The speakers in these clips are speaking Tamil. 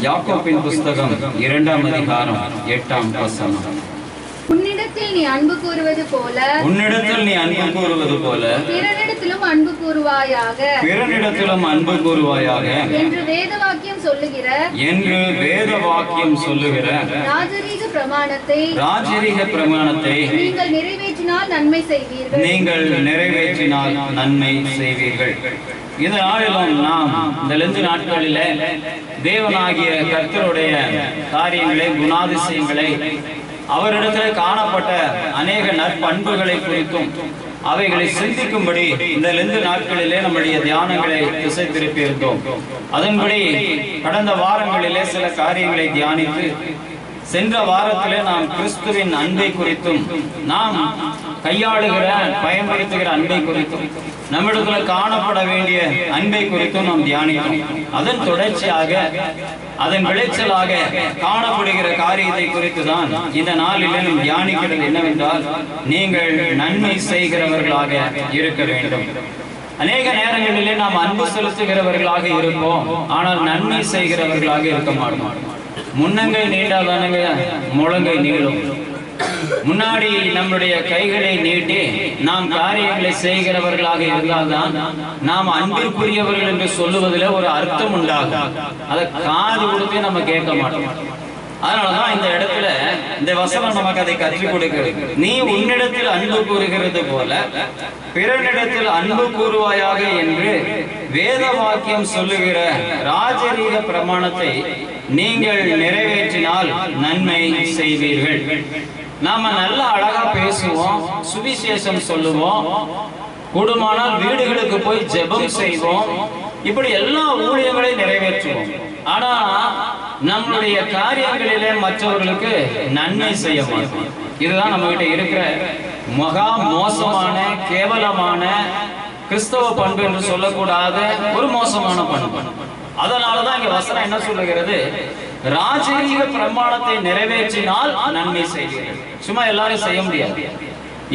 யாக்கோபின் புஸ்தகம் 2ஆம் அதிகாரம் 8ஆம் வசனம். உன்னிடத்தில் நீ அன்பு கூறுவது போல பிறனிடத்திலும் அன்பு கூறுவாயாக என்று வேத வாக்கியம் சொல்லுகிற ராஜரீக பிரமாணத்தை நீங்கள் நிறைவேற்றினால் நன்மை செய்வீர்கள். இந்த நாளிலும் நாம் இந்த லெந்து நாட்களிலே தேவனாகிய கர்த்தருடைய காரியங்களை, குணாதிசயங்களை, அவரிடத்தில் காணப்பட்ட அநேக நற்பண்புகளை குறித்தும் அவைகளை சிந்திக்கும்படி இந்த லெந்து நாட்களிலே நம்முடைய தியானங்களை திசை திருப்பி இருந்தோம். அதன்படி கடந்த வாரங்களிலே சில காரியங்களை தியானித்து, சென்ற வாரத்திலே நாம் கிறிஸ்துவின் அன்பை குறித்தும், நாம் கையாளுகிற பயன்படுத்துகிற அன்பை குறித்தும், நம்மிடத்துல காணப்பட வேண்டிய அன்பை குறித்தும் நாம் தியானித்தோம். அதன் தொடர்ச்சியாக, அதன் விளைச்சலாக காணப்படுகிற காரியத்தை குறித்து தான் இந்த நாளிலே நாம் தியானிக்கிறது என்னவென்றால், நீங்கள் நன்மை செய்கிறவர்களாக இருக்க வேண்டும். அநேக நேரங்களிலே நாம் அன்பு செலுத்துகிறவர்களாக இருப்போம், ஆனால் நன்மை செய்கிறவர்களாக இருக்க மாட்டோம். முன்னங்கை நீண்டாதானுங்க முழங்கை நீளும். முன்னாடி நம்முடைய கைகளை நீட்டி நாம் காரியங்களை செய்கிறவர்களாக இருந்தால்தான் நாம் அன்பிற்குரியவர்கள் என்று சொல்லுவதில் ஒரு அர்த்தம் உண்டாகும். அதை காது கொடுத்தே நம்ம கேட்க மாட்டோம். அதனாலதான் இந்த இடத்துல இந்த வசனம் நமக்கு அதை கற்றுக் கொடுக்கிறது. நீ உன்னிடத்தில் அன்பு கூறுகிறது போல பிறனிடத்தில் அன்பு கூறுவாயாக என்று வேத வாக்கியம் சொல்லுகிற ராஜரீக பிரமாணத்தை நீங்கள் நிறைவேற்றினால் நன்மை செய்வீர்கள். நாம நல்ல அழகா பேசுவோம், சுவிசேஷம் சொல்லுவோம், கூடுமானால் வீடுகளுக்கு போய் ஜெபம் செய்வோம், இப்படி எல்லா ஊழியங்களையும் நிறைவேற்றுவோம். ஆனா நம்முடைய காரியங்களிலே மற்றவர்களுக்கு நன்மை செய்ய மாட்டோம். இதுதான் நம்ம கிட்ட இருக்கிற மகா மோசமான, கேவலமான கிறிஸ்தவ பண்பு என்று சொல்லக்கூடாத ஒரு மோசமான பண்பு. அதனாலதான் இங்க வசனம் என்ன சொல்லுகிறது? ராஜரீக பிரமாணத்தை நிறைவேற்றினால் நன்மை செய்வீர்கள். சும்மா எல்லாரும் செய்ய முடியாது,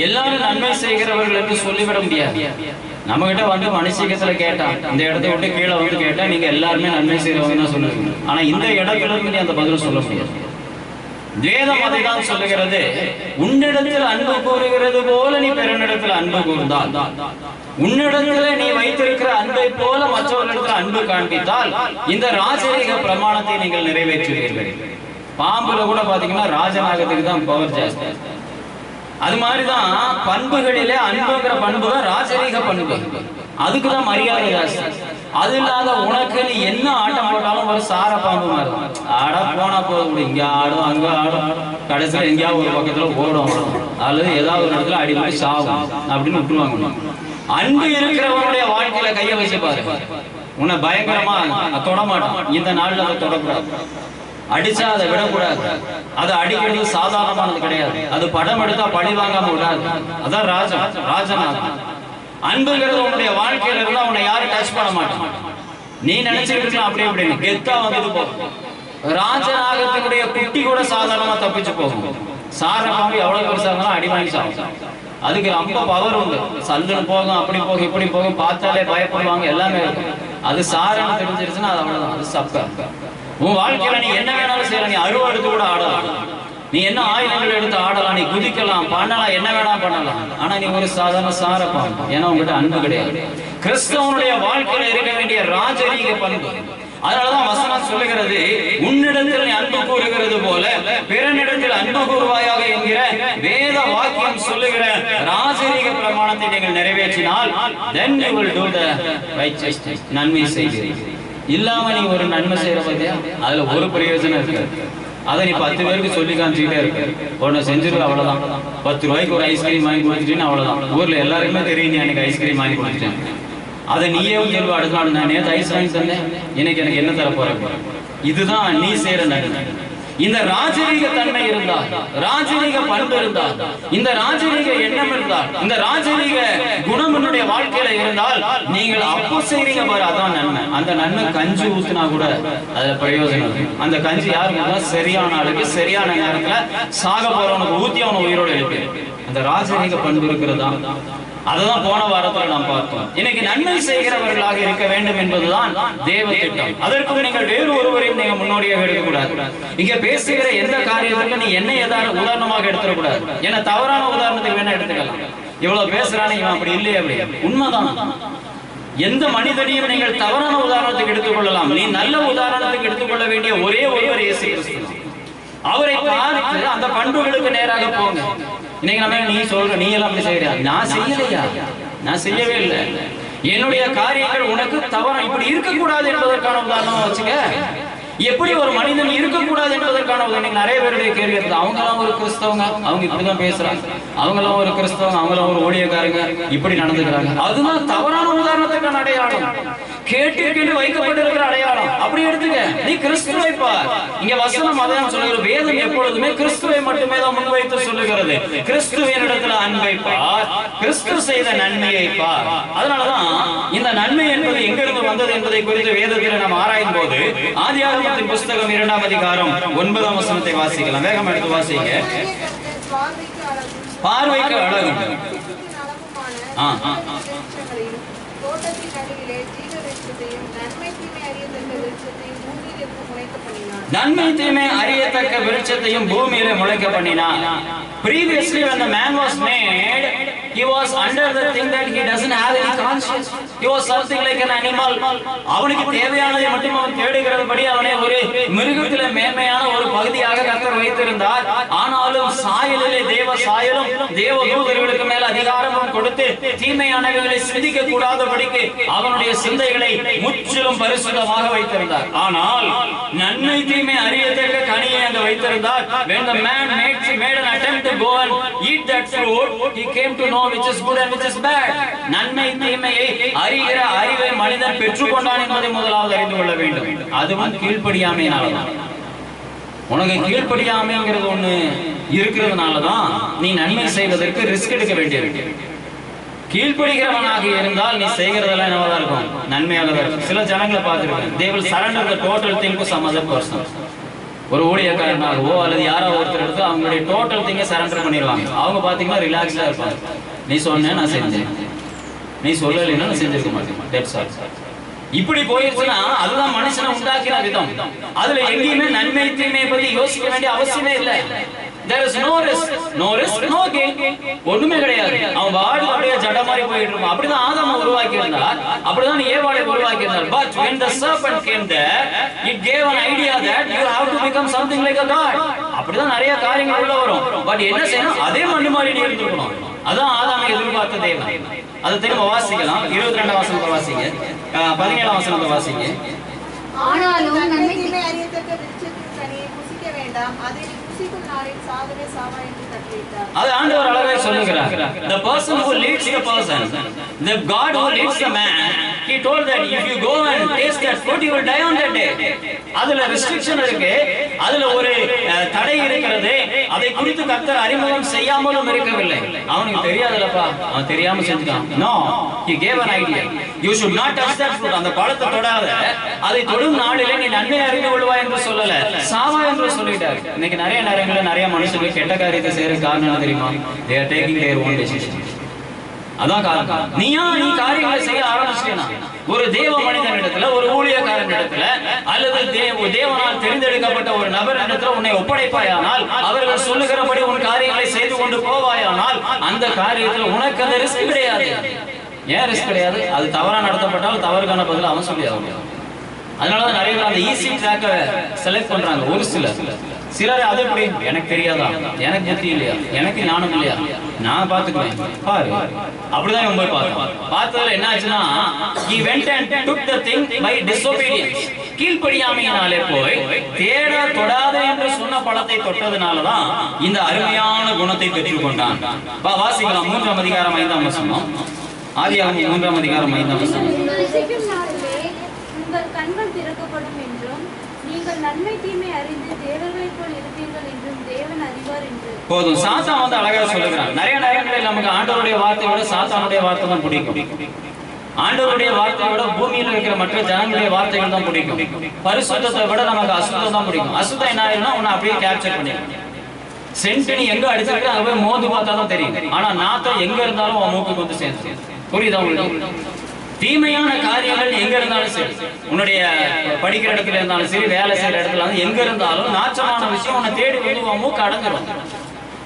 எல்லாரும் நன்மை செய்கிறவர்கள் என்று சொல்லிவிட முடியாது. நம்ம கிட்ட வந்து மனுஷத்துல கேட்டா, இந்த இடத்தை விட்டு கீழே வந்து கேட்டா நீங்க எல்லாருமே நன்மை செய்யறவங்க தான் சொல்லுவீங்க. ஆனா இந்த இடத்துல இருந்து நீ அந்த பதில் சொல்ல முடியாது. வேதம் அதைதான் சொல்லுகிறது. உன்னிடத்தில் அன்பு கூறுகிறது போல நீ பிறனிடத்தில் அன்பு கூர்ந்தால், உன்னிடத்துல நீ வைத்திருக்கிற அன்பை போல மற்றவர்களிடத்தில் அன்பு காண்பித்தால் இந்த ராஜரீக பிரமாணத்தை நீங்கள் நிறைவேற்றுவீர்கள். பாம்புல கூட பாத்தீங்கன்னா ராஜநாகத்துக்கு தான் பவர் ஜாஸ்தி. அது மாதிரிதான் பண்புகளிலே அன்புங்கிற பண்பு தான் ராஜரீக பண்பு. அதுக்குதான் மரியாதை ஜாஸ்தி. அது இல்லாத உனக்கு நீ என்ன ஆட்டம் போட்டாலும் ஒரு சார பாம்பு மாதிரி ஆட போனா போதும், இங்க ஆடும் அங்க ஆடும், கடைசியில் எங்கேயாவது ஒரு பக்கத்துல ஓடும், அல்லது ஏதாவது ஒரு இடத்துல அடிப்படை சாகும் அப்படின்னு விட்டுருவாங்க. அன்பு இருக்கிறவனுடைய வாழ்க்கையில கைய வச்சு பாரு, உன்னை பயங்கரமா தொடமாட்டான். இந்த நாள்ல அதை தொடக்கூடாது, அடிச்சா அதை விடக்கூடாது. அது அடிக்கிறது சாதாரணமானது கிடையாது. அது படம் எடுத்தா பழி வாங்காம விடாது. அதான் ராஜநாதன். அன்புங்கிறது உன்னுடைய வாழ்க்கையில இருந்தா உன்னை யாரும் டச் பண்ண மாட்டான். நீ நினைச்சிட்டு இருக்கலாம் அப்படி அப்படின்னு கெத்தா வந்துட்டு போகும். ராஜநாகத்தினுடைய குட்டி கூட சாதாரணமா தப்பிச்சு போகும். சார பாம்பு எவ்வளவு பெருசா இருந்தாலும் அடி வாங்கி சாப்பிடும். அதுக்கு ரொம்ப பவர் உண்டு. சல்லுன்னு போகும், அப்படி போகும், இப்படி போகும், பார்த்தாலே பயப்படுவாங்க, எல்லாமே இருக்கும். அது சாரன்னு தெரிஞ்சிருச்சுன்னா அது அவ்வளவுதான், அது சப்ப. உன் வாழ்க்கையில நீ என்ன வேணாலும் செய்யலாம். நீ அருவா எடுத்து கூட ஆடலாம், நீ என்ன ஆயுதங்கள் எடுத்து ஆடலாம், நீ குதிக்கலாம், பண்ணலாம், என்ன வேணா பண்ணலாம். ஆனா நீ ஒரு சாதாரண சாரப்பான், ஏன்னா உங்ககிட்ட அன்பு கிடையாது. கிறிஸ்தவனுடைய வாழ்க்கையில இருக்க வேண்டிய ராஜரீக பண்பு. அதனாலதான் வசனம் சொல்லுகிறது, உன்னிடத்தில் நீ அன்பு கூறுகிறது போல பிறனிடத்தில் அன்பு கூறுவாயாக என்கிற வேத வாக்கியம் சொல்லுகிற ராஜரீக பிரமாணத்தை நீங்கள் நிறைவேற்றினால் then you will do the righteousness, நன்மை செய்வீர்கள். இல்லாம நீ ஒரு நன்மை செய்யற பத்தியா, அதுல ஒரு பிரயோஜனம் இருக்காது. அதை நீ 10 பேருக்கு சொல்லி காமிச்சுக்கிட்டே இருக்க, உன்னை செஞ்சிருக்க அவ்வளவுதான். 10 ரூபாய்க்கு ஒரு ஐஸ்கிரீம் வாங்கி கொடுத்துட்டீன்னு அவ்வளவுதான். ஊர்ல எல்லாருக்குமே தெரியும் நீ எனக்கு ஐஸ்கிரீம் வாங்கி கொடுத்துட்டேன். அதை நீயே சொல்லுவ, அடுத்த நாள் நான் நேற்று ஐஸ் வாங்கி தந்தேன், எனக்கு என்ன தர போற. இதுதான் நீ செய்யற நன்மை. இந்த ராஜரீக தன்மை இருந்தால், ராஜரீக பண்பு இருந்தால், இந்த ராஜரீக எண்ணம் இருந்தால், இந்த ராஜரீக குணம் என்னுடைய வாழ்க்கையில இருந்தால் நீங்கள் அப்போ செய்றீங்க பாரு, அதான் நன்மை. அந்த நன்மை கஞ்சி ஊத்துனா கூட அதுல பிரயோஜனம். அந்த கஞ்சி யாருக்கு? சரியான ஆளுக்கு சரியான நேரத்துல சாக போறவனுக்கு ஊத்தி அவனை உயிரோடு எழுப்பி. அந்த ராஜரீக பண்பு இருக்கிறதா அதுதான் போன வாரத்தில் நாம் பார்த்தோம். இன்னைக்கு நன்மை செய்கிறவர்களாக இருக்க வேண்டும் என்பதுதான் தேவ திட்டம். அதற்கு நீங்கள் வேறு ஒருவரையும் நீங்க முன்னோடியாக எடுக்கக்கூடாது. இங்க பேசுகிற எந்த காரியத்திலும் நீ என்ன ஏதாவது உதாரணமாக எடுத்துடக்கூடாது. ஏன்னா தவறான உதாரணத்துக்கு வேணா எடுத்துக்கலாம். இவ்வளவு பேசுறானே இவன் அப்படி இல்லையே, அப்படி உண்மைதான். எந்த மனிதனையும் நீங்கள் தவறான உதாரணத்துக்கு எடுத்துக்கொள்ளலாம். நீ நல்ல உதாரணத்துக்கு எடுத்துக்கொள்ள வேண்டிய ஒரே ஒருவர் இயேசு கிறிஸ்து. அவரை பார்த்து அந்த பண்புகளுக்கு நேராக போங்க. இன்னைக்கு நம்ம நீ சொல்ற நீ எல்லாம் அப்படி செய்யறியா? நான் செய்யலையா? நான் செய்யவே இல்லை. என்னுடைய காரியங்கள் உனக்கு தவறு இப்படி இருக்கக்கூடாது என்பதற்கான உதாரணம் வச்சுக்க. எப்படி ஒரு மனிதன் இருக்கக்கூடாது என்பதற்கான உதாரணம். நிறைய பேருடைய கேள்வி இருக்குது. அவங்களாம் ஒரு கிறிஸ்தவங்க, அவங்க இப்படிதான் பேசுறாங்க. அவங்களாம் ஒரு கிறிஸ்தவங்க, அவங்களாம் ஒரு ஊழியக்காரங்க, இப்படி நடந்துக்கிறாங்க. அதுதான் தவறான உதாரணத்துக்கான அடையாளம். கேட்டு வைக்கப்பட்டிருக்கிற அடையாளம். அப்படி எடுத்துக்க. நீ கிறிஸ்துவை பார். இங்க வசனம் அதான் சொல்லுகிற. வேதம் எப்பொழுதுமே கிறிஸ்துவை மட்டுமே தான் முன்வைத்து சொல்லுகிறது. கிறிஸ்துவின் இடத்துல அன்பை பார், கிறிஸ்து செய்த நன்மையை பார். அதனாலதான் இந்த நன்மை என்பது எங்கிருந்து வந்தது என்பதை குறித்து வேதத்தில் நாம் ஆராயும் போது ஆதியாகமத்தின் புஸ்தகம் 2ஆம் அதிகாரம் 9ஆம் வசனத்தை வாசிக்கலாம். வேகம் எடுத்து வாசிங்க. பார்வைக்கு அழகு. நன்மை தீமை அறியத்தக்க விருட்சத்தையும் பூமியிலே முளைக்க பண்ணினான். Previously when the man was made, he was under the thing that he doesn't have any conscience. He was something like an animal. அவனுக்கு தேவையானதை மட்டும் அவன் தேடுகிறபடி அவனை ஒரு மிருகத்திலே மேன்மையான ஒரு பகுதியாக கர்த்தர் வைத்திருந்தார். ஆனாலும் சாயலிலே தேவ சாயலும் தேவ தூதர்களுக்கு மேல் அதிகாரமும் கொடுத்து தீமையானவைகளை சிந்திக்க கூடாதபடிக்கு அவனுடைய சிந்தைகளை முற்றிலும் பரிசுத்தமாக வைத்திருந்தார். ஆனால் நன்மை தீமை அறியத்தக்க கனியை அங்கு வைத்திருந்தார். When the man made an attempt to go and eat that fruit, he came to know which is good and which is bad. நன்மை தீமையை அறிகிற அறிவை மனிதன் பெற்றுக்கொண்டான் என்பதை முதலாவது அறிந்து கொள்ள வேண்டும். அதுவும் கீழ்ப்படியாமையினாலதான். உனக்கு கீழ்ப்படியாமைங்கிறது ஒண்ணு இருக்கிறதுனாலதான் நீ நன்மை செய்வதற்கு ரிஸ்க் எடுக்க வேண்டியிருக்கு. கீழ்ப்படுகிறவனாக இருந்தால் நீ செய்கிறதெல்லாம் என்னவா இருக்கும்? நன்மையாக தான் இருக்கும். சில ஜனங்களை பார்த்துருக்கேன். they will surrender the total thing to some other person. ஒரு ஊழியக்காரனாகவோ அல்லது யாரோ ஒருத்தர் எடுத்து அவங்களுடைய டோட்டல் திங்கை சரண்டர் பண்ணிடுவாங்க. அவங்க பார்த்தீங்கன்னா ரிலாக்ஸ்டா இருப்பாங்க. நீ சொன்ன நான் செஞ்சேன், நீ சொல்லலைன்னா நான் செஞ்சிருக்க மாட்டேன். இப்படி போயிருச்சுன்னா அதுதான் மனுஷனை உண்டாக்கின விதம். அதுல எங்கேயுமே நன்மை தீமையை பத்தி யோசிக்க வேண்டிய அவசியமே இல்லை. There is no risk, no gain. ஒண்ணுமே கிடையாது. அவன் வாடு அப்படியே ஜட மாதிரி போயிட்டு இருப்பான். அப்படிதான் ஆதாமை உருவாக்கி இருந்தார், அப்படிதான் ஏவாளை உருவாக்கி இருந்தார். But when the serpent came there, it gave an idea that you have to become something like a god. அப்படிதான் நிறைய காரியங்கள் உள்ள வரும். பட் என்ன செய்யணும்? அதே மண்ணு மாதிரி நீ இருந்துக்கணும். அதான் ஆதாமை எதிர்பார்த்த தேவன். அதை திரும்ப வாசிக்கலாம். 22ஆம் வசனத்தை வாசிங்க, 17ஆம் வசனத்தை வாசிங்க. ஆனாலும் நன்மை தீமை அறியத்தக்க விருட்சத்தின் கனியை புசிக்க வேண்டாம், அதை புசிக்கும் நாளில் சாகவே சாவா என்று கட்டளையிட்டார். அது ஆண்டவர் அழகாக சொல்லுகிறார். The person who leads the person, the God who leads the man, he told that if you go and taste that fruit, you will die on that day. அதுல ரெஸ்ட்ரிக்ஷன் இருக்கு, அதுல ஒரு தடை இருக்கிறது. அதை குறித்து கர்த்தர் அறிமுகம் செய்யாமலும் இருக்கவில்லை. அவனுக்கு தெரியாதுலப்பா, அவன் தெரியாம செஞ்சுட்டான். No, he gave an idea. You should not touch that fruit. அந்த பழத்தை தொடாத, அதை தொடும் நாளிலே நீ நன்மை அறிந்து கொள்வாய் என்று சொல்லல, சாவா என்று சொல்லிட்டார். இன்னைக்கு நிறைய நேரங்களில் நிறைய மனுஷர்கள் கெட்ட காரியத்தை செய்யற காரணம் என்ன தெரியுமா? They are taking their own decisions. அதான் காரணம். நீ காரியங்களை செய்ய ஆரம்பிச்சிட்டேனா ஒரு தேவ மனிதனிடத்துல, ஒரு ஊழியக்காரனிடத்துல அல்லது தேவனால் தெரிந்தெடுக்கப்பட்ட ஒரு நபரிடத்துல உன்னை ஒப்படைப்பாயானால், அவர்கள் சொல்லுகிறபடி உன் காரியங்களை செய்து கொண்டு போவாயானால், அந்த காரியத்துல உனக்கு அந்த ரிஸ்க் கிடையாது. ஏன் ரிஸ்க் கிடையாது? அது தவறா நடத்தப்பட்டால் தவறுக்கான பதில் அவன் சொல்லி ஆகும். அதனாலதான் நிறைய பேர் அந்த ஈஸி ட்ராக்கை செலக்ட் பண்றாங்க. ஒரு சிலர் அது எப்படி, எனக்கு தெரியாதா, எனக்கு புத்தி இல்லையா, எனக்கு ஞானம் இல்லையா, நான் பாத்துக்குவேன் பாரு, அப்படிதான் இவன் போய் பார்த்ததுல என்ன ஆச்சுன்னா, he went and took the thing by disobedience. கீழ்ப்படியாமையினாலே போய் தேட தொடாத என்று சொன்ன பழத்தை தொட்டதுனாலதான் இந்த அருமையான குணத்தை பெற்றுக்கொண்டான். வாசிக்கலாம் 3ஆம் அதிகாரம் 5ஆம் வசனம். ஆதியாகமம் 3ஆம் அதிகாரம் 5ஆம் வசனம். உங்கள் கண்கள் திறக்கப்படும் என்றும் நீங்கள் நன்மை தீமை அறிந்து தேவர்களைப் போல் இருப்பீர்கள் என்றும் தேவன் அறிவார் என்று. போதும். சாத்தான் வந்து அழகா சொல்லுகிறான். நிறைய நேரங்களில் நமக்கு ஆண்டவருடைய வார்த்தையை விட சாத்தானுடைய வார்த்தை தான் பிடிக்கும். ஆண்டவருடைய வார்த்தையை விட பூமியில் இருக்கிற மற்ற ஜனங்களுடைய வார்த்தைகள் தான் பிடிக்கும். பரிசுத்தத்தை விட நமக்கு அசுத்தம் தான் பிடிக்கும். அசுத்தம் என்ன ஆயிரும்னா உன்னை அப்படியே கேப்சர் பண்ணிடும். சென்ட் நீ எங்க அடிச்சிருக்க அங்க போய் மோந்து பார்த்தா தான் தெரியும். ஆனா நாத்தம் எங்க இருந்தாலும் உன் மூக்குக்கு வந்து சேர்ந்து. புரியுதா உங்களுக்கு? தீமையான காரியங்கள் எங்க இருந்தாலும் சரி, உன்னுடைய படிக்கிற இடத்துல இருந்தாலும் சரி, வேலை செய்யற இடத்துல எங்க இருந்தாலும் நாச்சமான விஷயம் உன்னை தேடி வந்து உன் மூக்கு அடைஞ்சிடும்.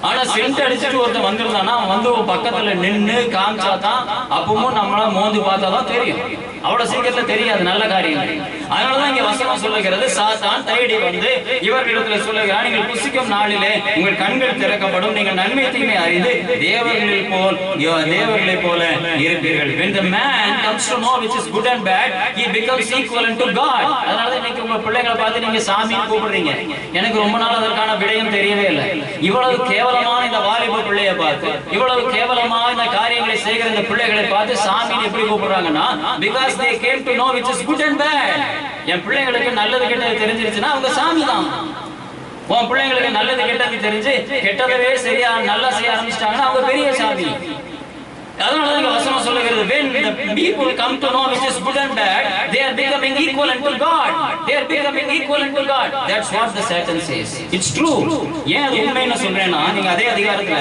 ஆனா சென்ட் அடிச்சுட்டு ஒருத்தன் வந்திருந்தானா அவன் வந்து பக்கத்துல நின்று காமிச்சாதான் அப்பவும் நம்மள மோந்து பார்த்தாதான் தெரியும். அவ்வளவு சீக்கிரத்துல தெரியாது நல்ல காரியங்கள். அதனாலதான் இங்க வசனம் சொல்லுகிறது, சாத்தான் தேடி வந்து இவர்களிடத்துல சொல்லுகிறார், நீங்கள் புசிக்கும் நாளிலே உங்கள் கண்கள் திறக்கப்படும், நீங்கள் நன்மை தீமை அறிந்து தேவர்களை போல இருப்பீர்கள். When the man comes to know which is good and bad, he becomes equivalent to God. அதனாலதான் இன்னைக்கு உங்க பிள்ளைகளை பார்த்து நீங்க சாமின்னு கூப்பிடுறீங்க. எனக்கு ரொம்ப நாள் அதற்கான விடயம் தெரியவே இல்லை. இவ்வளவு கேவலமான இந்த வாலிப பிள்ளையை பார்த்து, இவ்வளவு கேவலமான இந்த காரியங்களை செய்கிற இந்த பிள்ளைகளை பார்த்து சாமின்னு எப்படி கூப்பிடுறாங்கன்னா, because they came to know which is good and bad. என் பிள்ளைகளுக்கு நல்லது கெட்டது தெரிஞ்சிருச்சுன்னா அவங்க சாமி தான். உன் பிள்ளைங்களுக்கு நல்லது கெட்டது தெரிஞ்சு கெட்டதவே சரியா நல்லா செய்ய ஆரம்பிச்சிட்டாங்கன்னா அவங்க பெரிய சாமி. அதனால இந்த வசனம் சொல்லுகிறது, when the people come to know which is good and bad, they are becoming equivalent to God. They are becoming equivalent to God. That's what the Satan says. It's true. ஏன் அது உண்மைன்னு சொல்றேன்னா, நீங்க அதே அதிகாரத்துல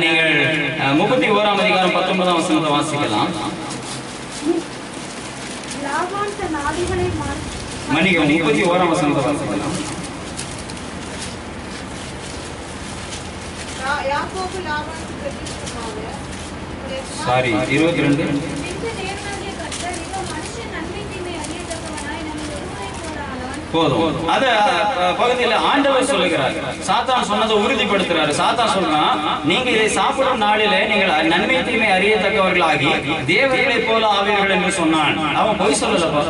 நீங்கள் 31ஆம் அதிகாரம் 19ஆம் வசனத்தை வாசிக்கலாம். லாபான் தன் ஆடுகளை மன்னிக்கவும் 31ஆம் வசனத்தை வாசிக்கலாம். யாக்கோபு லாபானுக்கு பிரதியுத்தரமாக, சாரி 22. பின்பு தேவனாகிய கர்த்தர், இதோ மனுஷன் நன்மை தீமை அறியத்தக்கவனாய் நம்மில் ஒருவனைப் போல ஆனான். போதும். அத பகுதியில் ஆண்டவர் சொல்லுகிறார். சாத்தான் சொன்னதை உறுதிப்படுத்துறாரு. சாத்தான் சொல்றான், நீங்க இதை சாப்பிடும் நாளிலே நீங்கள் நன்மை தீமை அறியத்தக்கவர்களாகி தேவர்களை போல ஆவீர்கள் என்று சொன்னான். அவன் பொய் சொல்லலப்பா.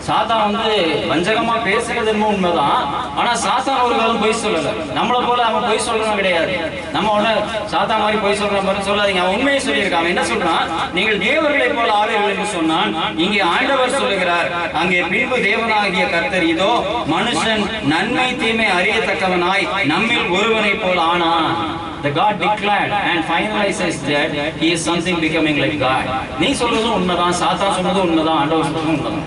சாத்தான் வந்து வஞ்சகமா பேசுறது என்னமோ உண்மைதான். ஆனா சாத்தான் ஒரு காலம் பொய் சொல்லல. நம்மளை போல அவன் பொய் சொல்றவன் கிடையாது. நம்ம உடனே சாத்தான் மாதிரி பொய் சொல்ற மாதிரி சொல்லாதீங்க. அவன் உண்மையை சொல்லியிருக்கான். என்ன சொல்றான்? நீங்கள் தேவர்களை போல ஆவீர்கள் என்று சொன்னான். இங்கே ஆண்டவர் சொல்லுகிறார், அங்கே பின்பு தேவனாகிய கர்த்தர், இதோ மனுஷன் நன்மை தீமை அறியத்தக்கவனாய் நம்மில் ஒருவனை போல ஆனான். The God declared and finalizes that he is something becoming like God. நீ சொல்றதும் உண்மைதான், சாத்தான் சொன்னதும் உண்மைதான், ஆண்டவர் சொல்றதும் உண்மைதான்.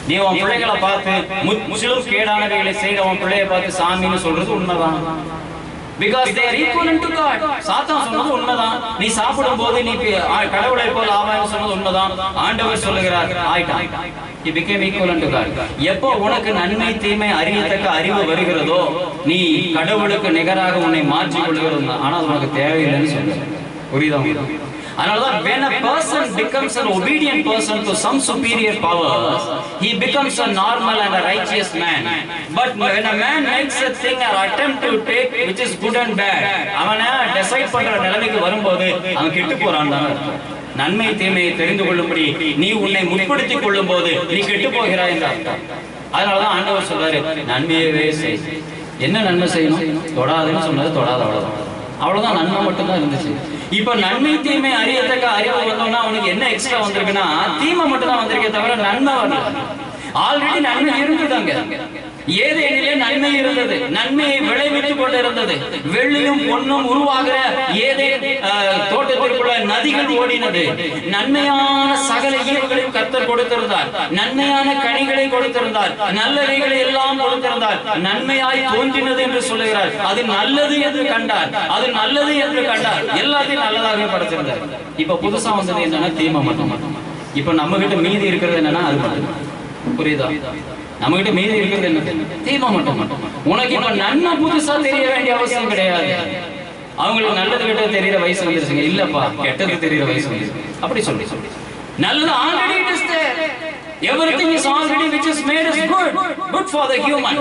நீ உன் பிள்ளைகளை பார்த்து முற்றிலும் கேடானவைகளை செய்த உன் பிள்ளையை பார்த்து சாமின்னு சொல்றது உண்மைதான். Because they are equivalent to God. சாத்தான் சொன்னது உண்மைதான். நீ சாப்பிடும் போது நீ கடவுளை போல ஆவான்னு சொன்னது உண்மைதான். ஆண்டவர் சொல்லுகிறார், ஆயிட்டான். He became equivalent to God. எப்போ உனக்கு நன்மை தீமை அறியத்தக்க அறிவு வருகிறதோ நீ கடவுளுக்கு நிகராக உன்னை மாற்றிக் கொள்கிறது. ஆனா அது உனக்கு தேவையில்லைன்னு சொல்ற. புரியுதா? அதனாலதான் when a person becomes an obedient person to some superior powers, he becomes a normal and a righteous man. But when a man makes a thing or attempt to take which is good and bad, அவனை டிசைட் பண்ற நிலைமைக்கு வரும்போது அவன் கெட்டு போறான் தான். நன்மை தீமையை தெரிந்து கொள்ளும்படி நீ உன்னை முற்படுத்திக் கொள்ளும் போது நீ கெட்டு போகிறாய் என்று அர்த்தம். அதனாலதான் ஆண்டவர் சொல்றாரு, நன்மையவே செய். என்ன நன்மை செய்யணும்? தொடாதுன்னு சொன்னது தொடாத, அவ்வளவுதான் நன்மை மட்டும் தான் இருந்துச்சு. இப்ப நன்மை தீமை அறியத்தக்க அறிவு வந்தோம்னா அவனுக்கு என்ன எக்ஸ்ட்ரா வந்திருக்குன்னா தீமை மட்டும் தான் வந்திருக்கே தவிர நன்மை வரல. ஆல்ரெடி நன்மை இருந்ததாங்க. ஏதேனிலே நன்மை இருந்தது, நன்மையை விளைவித்துக் கொண்டு இருந்தது. வெள்ளியும் பொன்னும் உருவாகிற ஏதே தோட்டத்திற்குள்ள நதிகள் ஓடினது. நன்மையான சகல ஈவுகளையும் கர்த்தர் கொடுத்திருந்தார். நன்மையான கனிகளை கொடுத்திருந்தார். நல்லவைகளை எல்லாம் கொடுத்திருந்தார். நன்மையாய் தோன்றினது என்று சொல்லுகிறார். அது நல்லது என்று கண்டார். அது நல்லது என்று கண்டார். எல்லாத்தையும் நல்லதாக படைச்சிருந்தார். இப்ப புதுசா வந்தது என்னன்னா தீமை மட்டும். இப்ப நம்ம கிட்ட மீதி இருக்கிறது என்னன்னா அது மட்டும். புரியுதா? நம்ம கிட்ட மீதி இருக்கிறது என்ன? தீமை மட்டும். உனக்கு இப்ப நன்மை புதுசா தெரிய வேண்டிய அவசியம் கிடையாது. அவங்களுக்கு நல்லது கெட்டது தெரியற வயசு வந்துருச்சுங்க. இல்லப்பா, கெட்டது தெரியற வயசு வந்துருச்சு. அப்படி சொல்லி நல்லது already it is there. Everything is already which is made is good for the human.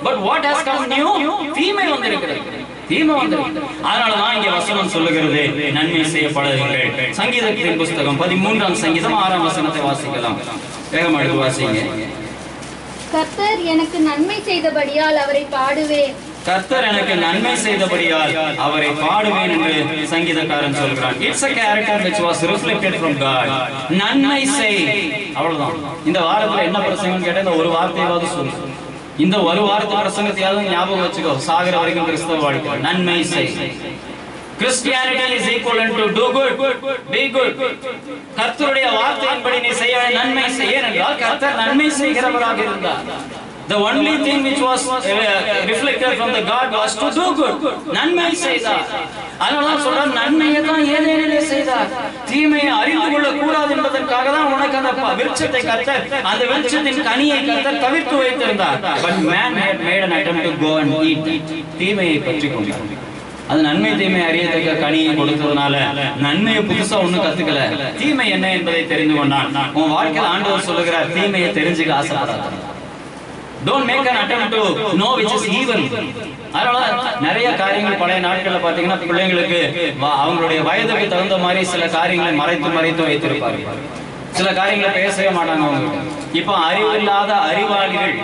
But what has come new? தீமை வந்திருக்கிறது. தீமை வந்திருக்கிறது. அதனாலதான் இங்க வசனம் சொல்லுகிறது, நன்மை செய்யப்படுங்கள். சங்கீதத்தின் புஸ்தகம் 13ஆம் சங்கீதம் 6ஆம் வசனத்தை வாசிக்கலாம். வேகமாக எடுத்து வாசிங்க. கர்த்தர் எனக்கு நன்மை செய்தபடியால் அவரை பாடுவேன். கர்த்தர் எனக்கு நன்மை செய்தபடியால் அவரை பாடுவேன் என்று சங்கீதக்காரன் சொல்கிறான். It's a character which was reflected from God. நன்மை செய். அவ்வளவுதான். இந்த வாரத்துல என்ன பிரசங்கம் கேட்ட இந்த ஒரு வார்த்தையாவது சொல்லு. இந்த ஒரு வாரத்து பிரசங்கத்தையாவது ஞாபகம் வச்சுக்கோ. சாகர வரைக்கும் கிறிஸ்தவ வாழ்க்கை நன்மை செய். Christianity is equivalent to do good, be good. கர்த்தருடைய வார்த்தையின்படி நீ செய்ய நன்மை செய்ய என்றால் கர்த்தர் நன்மை செய்கிறவராக இருந்தார். The only thing which was reflected from the God was to do good. நன்மை செய்தார். அதனால சொல்ற நன்மையை தான் ஏதேனிலே செய்தார். தீமையை அறிந்து கொள்ள கூடாது என்பதற்காக தான் உனக்கு அந்த விருட்சத்தை கர்த்தர், அந்த விருட்சத்தின் கனியை கர்த்தர் தவிர்த்து வைத்திருந்தார். But man had made an attempt to go and eat. தீமையை பற்றி கொண்டார். அது நன்மை தீமை அறியத்தக்க கனியை கொடுத்ததுனால நன்மையை புதுசா ஒண்ணும் கத்துக்கல, தீமை என்ன என்பதை தெரிந்து கொண்டான். உன் வாழ்க்கையில் ஆண்டவர் சொல்லுகிறார், தீமையை தெரிஞ்சுக்க ஆசைப்படாத. Don't make an attempt to know which is evil. அதனால நிறைய காரியங்கள் பழைய நாட்கள்ல பாத்தீங்கன்னா பிள்ளைங்களுக்கு அவங்களுடைய வயதுக்கு தகுந்த மாதிரி சில காரியங்களை மறைத்து வைத்திருப்பார்கள். சில காரியங்களை பேசவே மாட்டாங்க அவங்க. இப்ப அறிவில்லாத அறிவாளிகள்,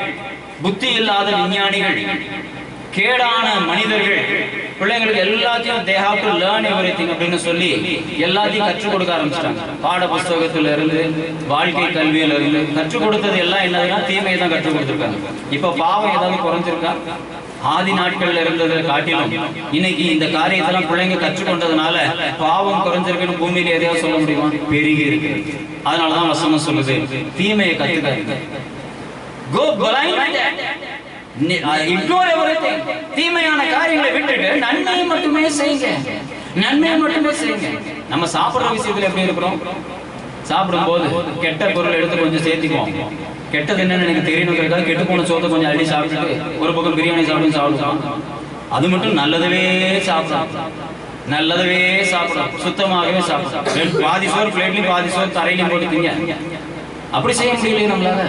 புத்தி இல்லாத விஞ்ஞானிகள், கேடான மனிதர்கள் பிள்ளைங்களுக்கு எல்லாத்தையும் they have to learn everything அப்படின்னு சொல்லி எல்லாத்தையும் கற்றுக் கொடுக்க ஆரம்பிச்சிட்டாங்க. பாட புஸ்தகத்துல இருந்து வாழ்க்கை கல்வியில இருந்து கற்றுக் கொடுத்தது எல்லாம் என்னதுன்னா தீமையை தான் கற்றுக் கொடுத்துருக்காங்க. இப்ப பாவம் ஏதாவது குறைஞ்சிருக்கா? ஆதி நாட்கள்ல இருந்ததை காட்டிலும் இன்னைக்கு இந்த காரியத்தெல்லாம் பிள்ளைங்க கற்றுக்கொண்டதுனால பாவம் குறைஞ்சிருக்குன்னு பூமியில எதையாவது சொல்ல முடியுமா? பெருகி இருக்கு. அதனாலதான் வசனம் சொல்லுது, தீமையை கத்துக்காதீங்க. Go blind. Ignore everything. தீமையான காரியங்களை விட்டுட்டு நன்மையை மட்டுமே செய்யுங்க. நன்மையை மட்டுமே செய்யுங்க. நம்ம சாப்பிடுற விஷயத்துல எப்படி இருக்கிறோம்? சாப்பிடும் போது கெட்ட பொருள் எடுத்து கொஞ்சம் சேர்த்திக்குவோம். கெட்டது என்னன்னு எனக்கு தெரியணுங்கிறதுக்காக கெட்டு போன சோத்தை கொஞ்சம் அள்ளி சாப்பிட்டுட்டு ஒரு பக்கம் பிரியாணி சாப்பிடுவோம். அது மட்டும் நல்லதவே சாப்பிடும், நல்லதவே சாப்பிடும், சுத்தமாகவே சாப்பிடும். பாதி சோறு பிளேட்லயும் பாதி சோறு தரையிலையும் போட்டு திங்க. அப்படி செய்ய முடியலையே நம்மளால.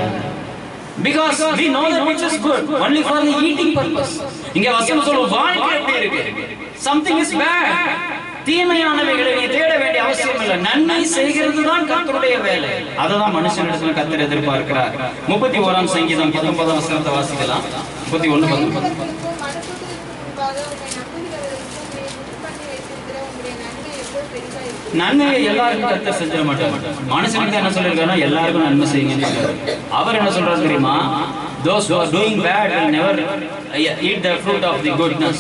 Because we know that which is good only for the eating purpose. இங்க வசனம் சொல்லுது, வாழ்க்கை எப்படி இருக்கு? Something is bad. தீமையானவைகளை நீ தேட வேண்டிய அவசியம் இல்லை. நன்மை செய்கிறது தான் கர்த்தருடைய வேலை. அதுதான் மனுஷனிடத்துல கர்த்தர் எதிர்பார்க்கிறார். 31ஆம் சங்கீதம் 19ஆம் வசனத்தை வாசிக்கலாம். 31:19. நன்மையை எல்லாருக்கும் கர்த்தர் செஞ்சிட மாட்டாங்க. மனுஷனுக்கு என்ன சொல்லிருக்காருன்னா எல்லாருக்கும் நன்மை செய்யுங்க. அவர் என்ன சொல்றாரு தெரியுமா? Those who are doing bad will never eat the fruit of the goodness.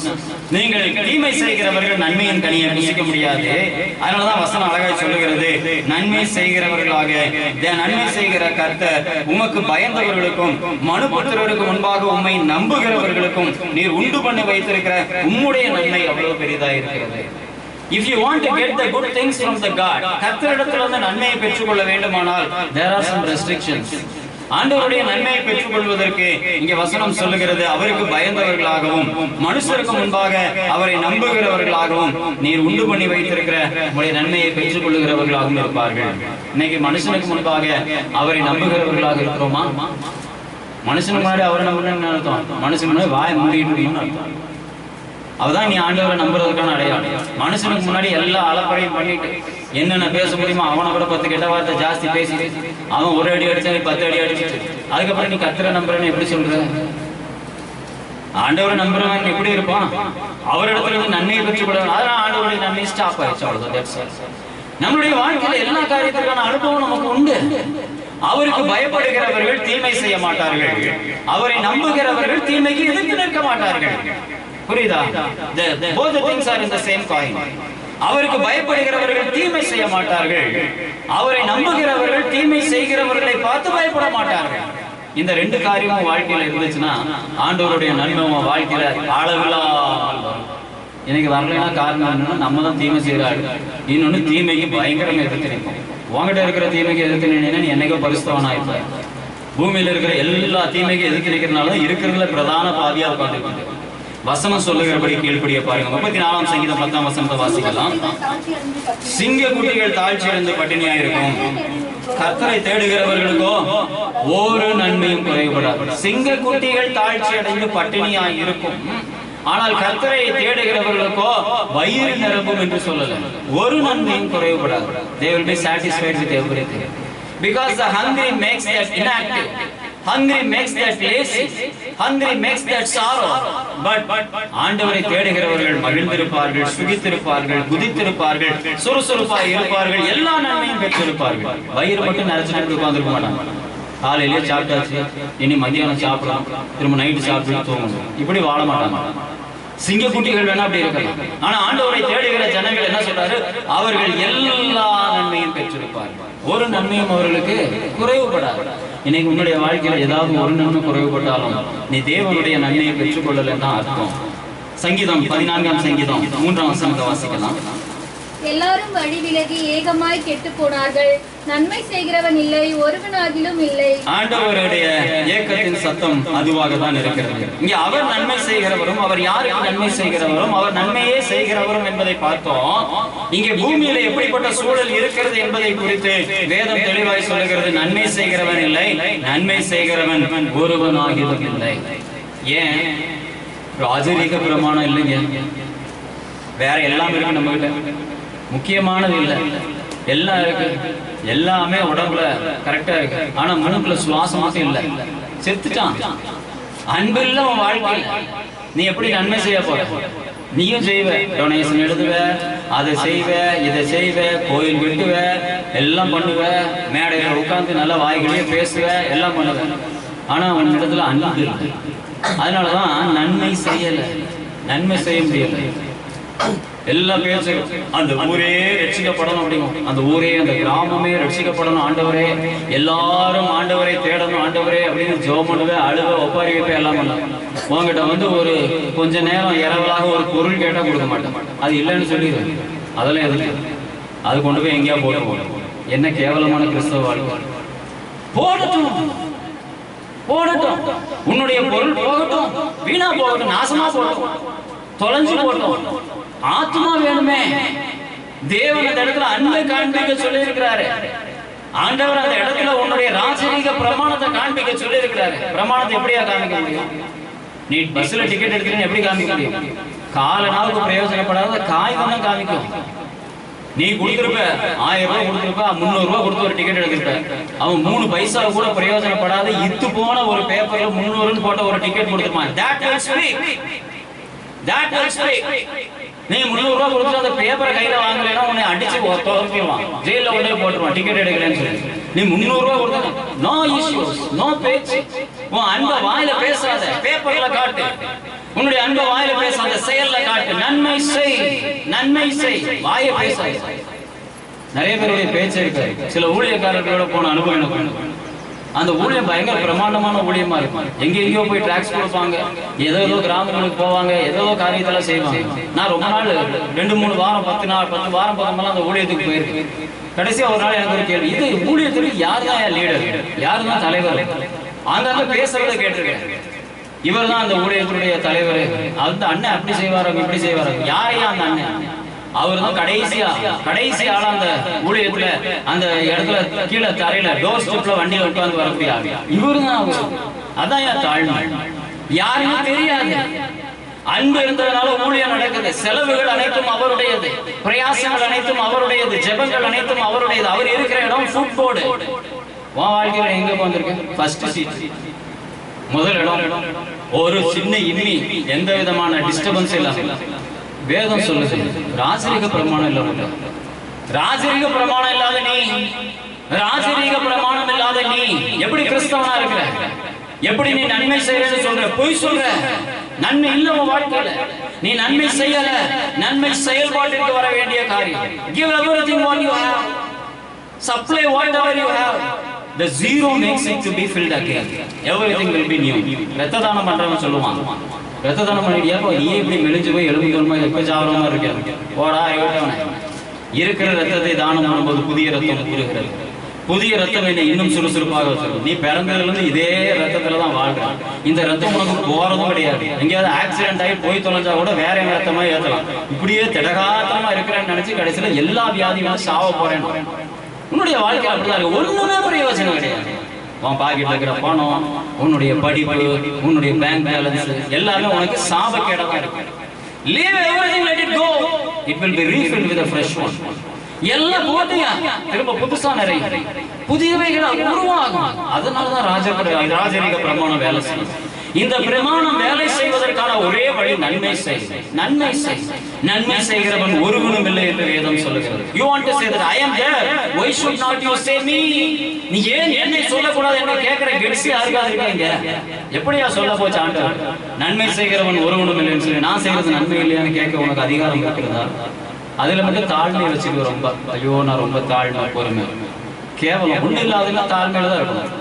நீங்கள் தீமை செய்கிறவர்கள் நன்மையின் கனியை புசிக்க முடியாது. அதனாலதான் வசனம் அழகாய் சொல்லுகிறது, நன்மை செய்கிறவர்களாக நன்மை செய்கிற கர்த்தர் உமக்கு பயந்தவர்களுக்கும் மனுபுத்திரருக்கு முன்பாக உம்மை நம்புகிறவர்களுக்கும் நீர் உண்டு பண்ணி வைத்திருக்கிற உம்முடைய நன்மை அவ்வளவு பெரிதா இருக்கிறது. If you want to get the good things from the God, கர்த்தரிடத்திலிருந்து நன்மையை பெற்றுக்கொள்ள வேண்டுமானால் there are some restrictions. ஆண்டவருடைய நன்மையை பெற்றுக்கொள்வதற்கு இங்கே வசனம் சொல்லுகிறது, அவருக்கு பயந்தவர்களாகவும் மனுஷருக்கு முன்பாக அவரை நம்புகிறவர்களாகவும் நீர் உண்டு பண்ணி வைத்திருக்கிற உங்களுடைய நன்மையை பெற்றுக் கொள்ளுகிறவர்களாகவும் இருப்பார்கள். இன்னைக்கு மனுஷனுக்கு முன்பாக அவரை நம்புகிறவர்களாக இருக்கிறோமா? மனுஷனுக்கு முன்னாடி அவரை நம்புறேன்னு அர்த்தம், மனுஷனுக்கு முன்னாடி வாயை மூடிட்டு அர்த்தம். அவதான் நீ ஆண்டவரை நம்புறதுக்கான அடையாளம். மனுஷனுக்கு முன்னாடி எல்லா அலப்பறையும் பண்ணிட்டு என்னென்ன பேச முடியுமோ அவனை கூட 10 கெட்ட வார்த்தை ஜாஸ்தி பேசி அவன் ஒரு அடி அடிச்சா 10 அடி அடிச்சுட்டு அதுக்கப்புறம் நீ கர்த்தரை நம்புறேன்னு எப்படி சொல்ற? ஆண்டவரை நம்புறவன் எப்படி இருப்பான்? அவரிடத்துல இருந்து நன்மையை பெற்றுக்கொள்ள, அதெல்லாம் ஆண்டவருடைய நன்மை ஸ்டாப் ஆயிடுச்சு, அவ்வளவுதான். நம்மளுடைய வாழ்க்கையில எல்லா காரியத்திற்கான அனுபவம் நமக்கு உண்டு. அவருக்கு பயப்படுகிறவர்கள் தீமை செய்ய மாட்டார்கள், அவரை நம்புகிறவர்கள் தீமைக்கு எதிர்த்து நிற்க மாட்டார்கள். புரியுதா? Both the things are in the same coin. அவருக்கு பயப்படுகிறவர்கள் தீமை செய்ய மாட்டார்கள், அவரை நம்புகிறவர்கள் தீமை செய்கிறவர்களை பார்த்து பயப்பட மாட்டார்கள். இந்த ரெண்டு காரியமும் வாழ்க்கையில இருந்துச்சுன்னா ஆண்டவருடைய நன்மை வாழ்க்கையில அளவில்லாமல் வரும். எனக்கு வரலைன்னா காரணம் என்னன்னா நம்ம தான் தீமை செய்யறாரு. இன்னொன்னு தீமைக்கு பயங்கரமா எதிர்த்து நிற்போம். உங்ககிட்ட இருக்கிற தீமைக்கு எதிர்த்து நின்னா நீ என்னைக்கோ பரிசுத்தவனா இருப்ப. பூமியில இருக்கிற எல்லா தீமைக்கு எதிர்த்து நிற்கிறதுனால இருக்கிறதுல பிரதான பாதியா உட்காந்து வசனம் சொல்லுகிறபடி கீழ்ப்படிய பாருங்க. 34ஆம் சங்கீதம் 10ஆம் வசனத்தை வாசிக்கலாம். சிங்க குட்டிகள் தாழ்ச்சி அடைந்து பட்டினியா இருக்கும், கர்த்தரை தேடுகிறவர்களுக்கோ ஒரு நன்மையும் குறைவுபடாது. சிங்க குட்டிகள் தாழ்ச்சி அடைந்து பட்டினியா இருக்கும், ஆனால் கர்த்தரை தேடுகிறவர்களுக்கோ வயிறு நிரம்பும் என்று சொல்லல, ஒரு நன்மையும் குறைவுபடாது. They will be satisfied with everything because the hungry makes that inactive. Hungry makes that lazy. Hungry makes that sorrow. But ஆண்டவரை தேடுகிறவர்கள் மகிழ்ந்திருப்பார்கள், சுகித்திருப்பார்கள், குதித்திருப்பார்கள், சுறுசுறுப்பாக இருப்பார்கள், எல்லா நன்மையும் பெற்றிருப்பார்கள். வயிறு மட்டும் நிறைச்சு உட்கார்ந்துருக்க மாட்டாங்க. காலையிலேயே சாப்பிட்டாச்சு, இனி மதியானம் சாப்பிடலாம், திரும்ப நைட்டு சாப்பிட்டு தூங்கணும், இப்படி வாழ மாட்டாங்க. சிங்கக்குட்டிகள் வேணா அப்படி இருக்கலாம். ஆனா ஆண்டவரை தேடுகிற ஜனங்கள் என்ன சொல்றாரு? அவர்கள் எல்லா நன்மையும் பெற்றிருப்பார்கள், ஒரு நன்மையும் அவர்களுக்கு குறைவுபடாது. இன்னைக்கு உன்னுடைய வாழ்க்கையில ஏதாவது ஒரு நன்மை குறைவுபட்டாலும் நீ தேவனுடைய நன்மையை பெற்றுக்கொள்ளலன்னு அர்த்தம். சங்கீதம் 14ஆம் சங்கீதம் 3ஆம் வசனத்தை வாசிக்கலாம். எல்லாரும் வழி விலகி ஏகமாய் கெட்டு போனார்கள், நன்மை செய்கிறவன் இல்லை, ஒருவனாகிலும் இல்லை. ஆண்டவருடைய ஏக்கத்தின் சத்தம் அதுவாக தான் இருக்கிறது. இங்கே அவர் நன்மை செய்கிறவரும், அவர் யாருக்கு நன்மை செய்கிறவரும், அவர் நன்மையே செய்கிறவரும் என்பதை பார்த்தோம். இங்கே பூமியில எப்படிப்பட்ட சூழல் இருக்கிறது என்பதை குறித்து வேதம் தெளிவாய் சொல்லுகிறது. நன்மை செய்கிறவன் இல்லை, நன்மை செய்கிறவன் ஒருவனாகிலும் இல்லை. ஏன்? ராஜரீக பிரமாணம் இல்லைங்க, வேற எல்லாம் இருக்கு நம்ம கிட்ட. முக்கியமானது இல்லை, எல்லாம் இருக்கு, எல்லாமே உடம்புல கரெக்டா இருக்கு. ஆனா மனக்குள்ள சுவாசம் மட்டும் இல்லை, செத்துட்டான். அன்பு இல்ல உன் வாழ்க்கையில நீ எப்படி நன்மை செய்ய போற? நீயும் செய்வ, டொனேஷன் எழுதுவ, அதை செய்வ, இதை செய்வ, கோயில் விட்டுவ, எல்லாம் பண்ணுவ, மேடையில உட்கார்ந்து நல்லா வாய்களையே பேசுவ, எல்லாம் பண்ணுவ. ஆனா உன் இடத்துல அன்பு இல்லை. அதனாலதான் நன்மை செய்யல, நன்மை செய்ய முடியல. எல்லா பேச்சும் அந்த ஊரே ரட்சிக்கப்படணும் அப்படிங்க, அந்த ஊரே அந்த கிராமமே ரட்சிக்கப்படணும், ஆண்டவரே எல்லாரும் ஆண்டவரை தேடணும் ஆண்டவரே அப்படின்னு ஜெபம் பண்ணுவேன், அழுவ, ஒப்பாரி வைப்பேன், எல்லாம் பண்ணலாம். உங்ககிட்ட வந்து ஒரு கொஞ்ச நேரம் இரவலாக ஒரு பொருள் கேட்டா கொடுக்க மாட்டேன், அது இல்லைன்னு சொல்லிடுவேன். அதெல்லாம் எதுக்கு? அது கொண்டு போய் எங்கேயா போடணும். என்ன கேவலமான கிறிஸ்தவ வாழ்க்கை! போடட்டும் போடட்டும், உன்னுடைய பொருள் போகட்டும், வீணா போகட்டும், நாசமா போகட்டும், தொலைஞ்சு போகட்டும், ஆத்மா வேணுமே. தேவன் அந்த இடத்துல அன்பை காண்பிக்க சொல்லி இருக்கிறாரு. ஆண்டவர் அந்த இடத்துல உன்னுடைய ராஜரீக பிரமாணத்தை காண்பிக்க சொல்லி இருக்கிறாரு. பிரமாணத்தை எப்படியா காமிக்க முடியும்? நீ பஸ்ல டிக்கெட் எடுக்கிறேன்னு எப்படி காமிக்க முடியும்? கால நாளுக்கு பிரயோஜனப்படாத காய்கறி தான் காமிக்கும். நீ கொடுத்திருப்ப 1000 ரூபாய் கொடுத்திருப்ப, 300 ரூபாய் கொடுத்து ஒரு டிக்கெட் எடுத்திருப்ப, அவன் 3 பைசா கூட பிரயோஜனப்படாத இத்து போன ஒரு பேப்பர்ல 300 போட்ட ஒரு டிக்கெட் கொடுத்துருப்பான். That will speak. That will speak. நீ 300 ரூபாய் கொடுத்து அந்த பேப்பரை கையில வாங்கலைன்னா உன்னை அடிச்சு துரத்திடுவான், ஜெயில உடனே போட்டுருவான், டிக்கெட் எடுக்கலன்னு சொல்லி. நீ 300 ரூபாய் கொடுத்த நோ இஷ்யூஸ், நோ பேச்சு. உன் அன்பை வாயில பேசாத, பேப்பர்ல காட்டு. உன்னுடைய அன்பை வாயில பேசாத, செயல்ல காட்டு. நன்மை செய், நன்மை செய், வாயை பேசாத. நிறைய பேருடைய பேச்சு இருக்காரு. சில ஊழியக்காரர்களோட போன அனுபவம் எனக்கு. அந்த ஊழியம் பயங்கர பிரமாண்டமான ஊழியமா இருக்கும். எங்கெங்கயோ போய் ட்ராக்ஸ் கொடுப்பாங்க, ஏதோ கிராமங்களுக்கு போவாங்க, ஏதோ காரியத்தெல்லாம் செய்வாங்க. நான் ரொம்ப நாள் 2-3 வாரம் 10 நாள் 10 வாரம் பக்கமெல்லாம் அந்த ஊழியத்துக்கு போயிருக்கேன். கடைசியா ஒரு நாள் எனக்கு ஒரு கேள்வி, இது ஊழியத்துக்கு யார் தான் லீடர், யாரு தான் தலைவர்? அங்க பேசுறத கேட்டிருக்கேன். இவர் தான் அந்த ஊழியத்துடைய தலைவர், அந்த அண்ணன் அப்படி செய்வாரு, இப்படி செய்வாரு. யாரையா அந்த அண்ணன்? அவர் தான் கடைசி ஆளா அந்த ஊழியத்துல அந்த இடத்துல கீழே தரையில டோர் ஸ்டெப்ல வண்டியில உட்கார்ந்து வரக்கூடிய ஆள் இவரு தான். அவரு அதான் என் தாழ்மை. யாருமே தெரியாது. அன்பு இருந்ததுனால ஊழியம் நடக்குது. செலவுகள் அனைத்தும் அவருடையது, பிரயாசங்கள் அனைத்தும் அவருடையது, ஜெபங்கள் அனைத்தும் அவருடையது. அவர் இருக்கிற இடம் ஃபுட் போர்டு. உன் வாழ்க்கையில எங்க வந்திருக்கு? ஃபர்ஸ்ட் சீட், முதல் இடம். ஒரு சின்ன இம்மி எந்த விதமான டிஸ்டர்பன்ஸ் இல்லாம வேதம் சொல்லுது. ராஜரீக பிரமாணம் இல்லாம, ராஜரீக பிரமாணம் இல்லாத நீ, ராஜரீக பிரமாணம் இல்லாத நீ எப்படி கிறிஸ்தவனா இருக்கிற? எப்படி நீ நன்மை செய்யறன்னு சொல்ற? பொய் சொல்ற. நன்மை இல்ல உன் வாழ்க்கையில. நீ நன்மை செய்யல. நன்மை செயல்பாட்டிற்கு வர வேண்டிய காரியம். Give everything what you have. Supply whatever you have. The zero makes it to be filled again. Everything will be new. ரத்த தானம் பண்றவன் சொல்லுவான், ரத்த தானம் பண்ணிட்டியா? நீ எப்படி மெலிஞ்சு போய் எலும்பு தோல்மா எப்ப சாவரமா இருக்க? ஓடா இருக்கவன. இருக்கிற ரத்தத்தை தானம் பண்ணும்போது புதிய ரத்தம் கூறுகிறது. புதிய ரத்தம் என்னை இன்னும் சுறுசுறுப்பாக வச்சிருக்கும். நீ பிறந்ததுல இருந்து இதே ரத்தத்துல தான் வாழ்ற. இந்த ரத்தம் உனக்கு போறதும் கிடையாது. எங்கேயாவது ஆக்சிடென்ட் ஆகி போய் தொலைஞ்சா கூட வேற ரத்தமா ஏற்றலாம். இப்படியே திடகாத்திரமா இருக்கிறேன்னு நினைச்சு கடைசியில எல்லா வியாதிகளும் சாவ போறேன். உன்னுடைய வாழ்க்கை அப்படிதான் இருக்கு. ஒண்ணுமே பிரயோஜனம் கிடையாது. உன் பாக்கெட்ல இருக்கிற பணம், உன்னுடைய படிப்பு, உன்னுடைய பேங்க் பேலன்ஸ் எல்லாமே உனக்கு சாபக்கேடா இருக்கு. Leave everything, let it go. It will be refilled with a fresh one. எல்லாம் போட்டியா திரும்ப புதுசா நிறைய புதியவைகள் உருவாகும். அதனாலதான் ராஜரீக பிரமாணம் வேலை செய்யும். இந்த பிரமாணம் வேலை செய்வதற்கான ஒரே வழி நன்மை செய், நன்மை செய். நன்மை செய்கிறவன் ஒருவனும் இல்லை என்று வேதம் சொல்லுகிறது. You want to say that I am there, why should not you say me? நீ ஏன் என்னை சொல்லக்கூடாது என்று கேட்கிற கெட்சி யாருக்காவது இருக்கீங்க? எப்படியா சொல்ல போச்சு ஆண்டவர்? நன்மை செய்கிறவன் ஒருவனும் இல்லைன்னு சொல்லி நான் செய்யறது நன்மை இல்லையான்னு கேட்க உனக்கு அதிகாரம் இருக்கிறதா? அதுல மட்டும் தாழ்மை வச்சுக்க. ரொம்ப ஐயோ நான் ரொம்ப தாழ்மை, பொறுமை, கேவலம் ஒண்ணு இல்லாதெல்லாம் தாழ்மையில தான் இருக்கணும்.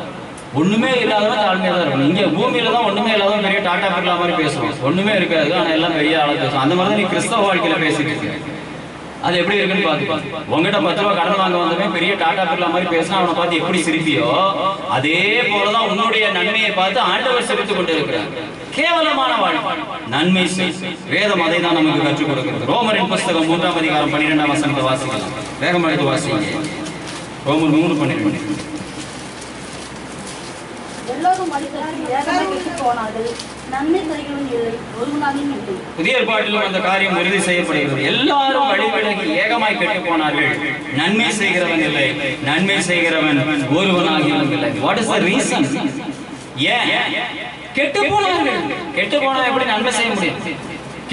ஒண்ணுமே இல்லாதவன் தாழ்மையா தான் இருக்கணும். இங்க பூமியில தான் ஒண்ணுமே இல்லாதவன் பெரிய டாட்டா பிர்லா மாதிரி பேசுவோம். ஒண்ணுமே இருக்காது, ஆனா எல்லாம் பெரிய ஆளா பேசுவோம். அந்த மாதிரி தான் நீ கிறிஸ்தவ வாழ்க்கையில பேசிட்டு இருக்க. அது எப்படி இருக்குன்னு பாத்து, உங்ககிட்ட 10 ரூபாய் கடன் வாங்க வந்தவன் பெரிய டாட்டா பிர்லா மாதிரி பேசினா அவனை பார்த்து எப்படி சிரிப்பியோ, அதே போலதான் உன்னுடைய நன்மையை பார்த்து ஆண்டவர் சிரித்துக் கொண்டு இருக்கிறார். கேவலமான வாழ்க்கை நன்மை செய். வேதம் அதை தான் நமக்கு கற்றுக் கொடுக்கிறது. ரோமரின் புஸ்தகம் 3ஆம் அதிகாரம் 12ஆம் வசனத்தை வாசிக்கலாம். வேகம் எடுத்து வாசிங்க. ரோமர் 3:12. எல்லோரும் மனிதர்கள் ஏகமாய் கெட்டுப் போனார்கள், நன்மை செய்கிறவன் இல்லை, ஒருவனாலும் இல்லை. புதிய ஏற்பாட்டிலும் அந்த காரியம் உறுதி செய்யப்படுகிறது. எல்லாரும் வழிவிலகி ஏகமாய் கெட்டு போனார்கள், நன்மை செய்கிறவன் இல்லை, நன்மை செய்கிறவன் ஒருவனாகிலும் இல்லை. What is the reason? ஏன் கெட்டு போனார்கள்? கெட்டு போனா எப்படி நன்மை செய்ய முடியும்?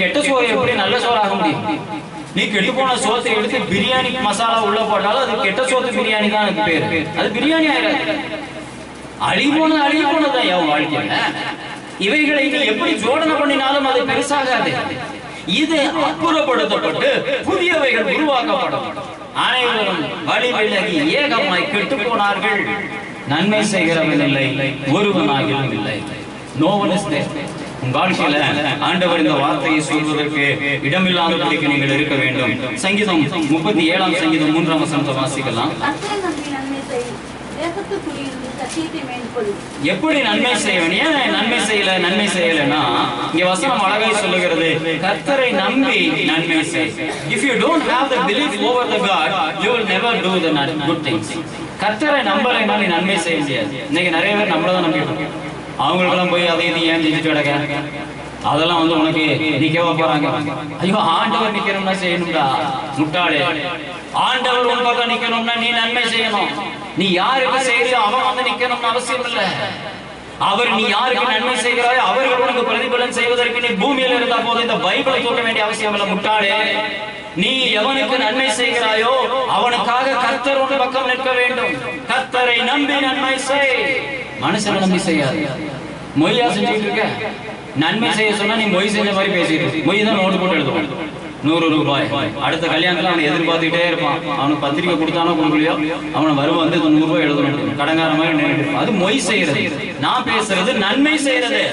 கெட்ட சோறு எப்படி நல்ல சோறு ஆக முடியும்? நீ கெட்டு போன சோத்தை எடுத்து பிரியாணி மசாலா உள்ள போட்டாலும் அது கெட்ட சோத்து பிரியாணி தான் அதுக்கு பேரு. அது பிரியாணி ஆயிடாது. அழி போனதான் என் வாழ்க்கையில. இவைகளை நீ எப்படி ஜோடனை பண்ணினாலும் அது பெருசாகாது. இது அப்புறப்படுத்தப்பட்டு புதியவைகள் உருவாக்கப்படும். அனைவரும் வழி விலகி ஏகமாய் கெட்டு போனார்கள், நன்மை செய்கிறவன் இல்லை, ஒருவனாகிலும் இல்லை. No one is there. உன் வாழ்க்கையில ஆண்டவர் இந்த வார்த்தையை சொல்வதற்கு இடமில்லாதபடிக்கு நீங்கள் இருக்க வேண்டும். சங்கீதம் 37ஆம் சங்கீதம் 3ஆம் வசனத்தை வாசிக்கலாம். எப்படி நன்மை செய்வன்? ஏன் நன்மை செய்யலன்னா இங்க வசனம் அழகாய் சொல்லுகிறது, கர்த்தரை நம்பி நன்மை செய். If you don't have the belief over the God, you will never do the good things. கர்த்தரை நம்பலைன்னா நீ நன்மை செய்ய முடியாது. இன்னைக்கு நிறைய பேர் நம்மளதான் நம்பிட்டு அவங்களுக்கெல்லாம் போய் அதை இது ஏன் செஞ்சுட்டு கிடக்க, அதெல்லாம் உனக்கு நிக்கவா போறாங்க? ஐயோ ஆண்டவர் நிக்கணும்னா செய்யணும்டா முட்டாளே. ஆண்டவர் உன் பக்கம் நிக்கணும்னா நீ நன்மை செய்யணும். நீ யாருக்கு செய்யறியோ அவன் நிக்கணும்னு அவசியம் இல்ல. அவர் நீ யாருக்கு நன்மை செய்கிறாயோ அவர்கள் உனக்கு பிரதிபலன் செய்வதற்கு நீ பூமியில இருந்தா போது இந்த பைபிளை தூக்க வேண்டிய அவசியம் இல்ல முட்டாளே. நீ எவனுக்கு நன்மை செய்கிறாயோ அவனுக்காக கர்த்தர் உன் பக்கம் நிற்க வேண்டும். கர்த்தரை நம்பி நன்மை செய். மனுஷனை நம்பி செய்யாது. மொய்யா செஞ்சுட்டு இருக்க. நன்மை செய்ய சொன்னா நீ மொய் செஞ்ச மாதிரி பேசிட்டு மொய் தான் நோட்டு போட்டு எழுதுவான். 100 ரூபாய். அடுத்த கல்யாணத்துல அவனை எதிர்பார்த்துக்கிட்டே இருப்பான். அவனுக்கு பத்திரிக்கை கொடுத்தானோ கொடுக்கலையோ அவனை வருவ வந்து 100 ரூபாய் எழுதணும். கடங்கார மாதிரி நினைட்டு அது மொய் செய்யறது. நான் பேசுறது நன்மை செய்யறது.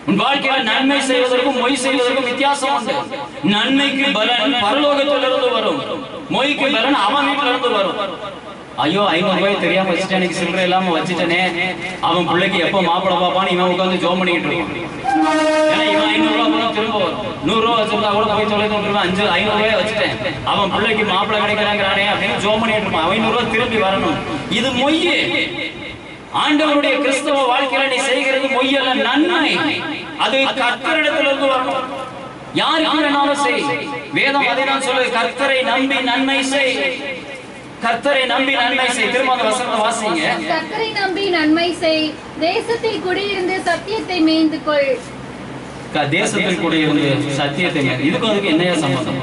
உன் வாழ்க்கையில நன்மை செய்வதற்கும் மொய் செய்வதற்கும் வித்தியாசம் உண்டு. நன்மைக்கு பலன் பரலோகத்திலிருந்து வரும், மொய்க்கு பலன் அவன் வீட்டில இருந்து வரும். ஐயோ 500 ரூபாய் தெரியாம வச்சுட்டேன், சில்லறை இல்லாம வச்சுட்டேனே, அவன் பிள்ளைக்கு எப்ப மாப்பிள பாப்பான்னு இவன் உட்காந்து ஜோம் பண்ணிக்கிட்டு இருக்கான். ஏன்னா இவன் 500 ரூபாய் போனா திரும்ப வரும். 100 ரூபாய் வச்சிருந்தா கூட போய் தொலைத்து 500 ரூபாய் வச்சுட்டேன், அவன் பிள்ளைக்கு மாப்பிள கிடைக்கிறாங்கிறானே அப்படின்னு ஜோம் பண்ணிட்டு இருப்பான். 500 ரூபாய் திரும்பி வரணும். இது மொய்யே. ஆண்டவருடைய கிறிஸ்தவ வாழ்க்கையில நீ செய்கிறது மொய்யல்ல, நன்மை. அது கர்த்தரிடத்திலிருந்து வரணும். யாருக்கு வேணாலும் செய். வேதம் அதை நான் சொல்லுது, கர்த்தரை நம்பி நன்மை செய். கர்த்தரை நம்பி நன்மை செய். திரும்ப அந்த வசனத்தை வாசிங்க. கர்த்தரை நம்பி நன்மை செய், தேசத்தில் குடியிருந்து சத்தியத்தை மேய்ந்து கொள். தேசத்தில் குடியிருந்து சத்தியத்தை மேய்ந்து. இதுக்கு அதுக்கு என்னையா சம்பந்தம்?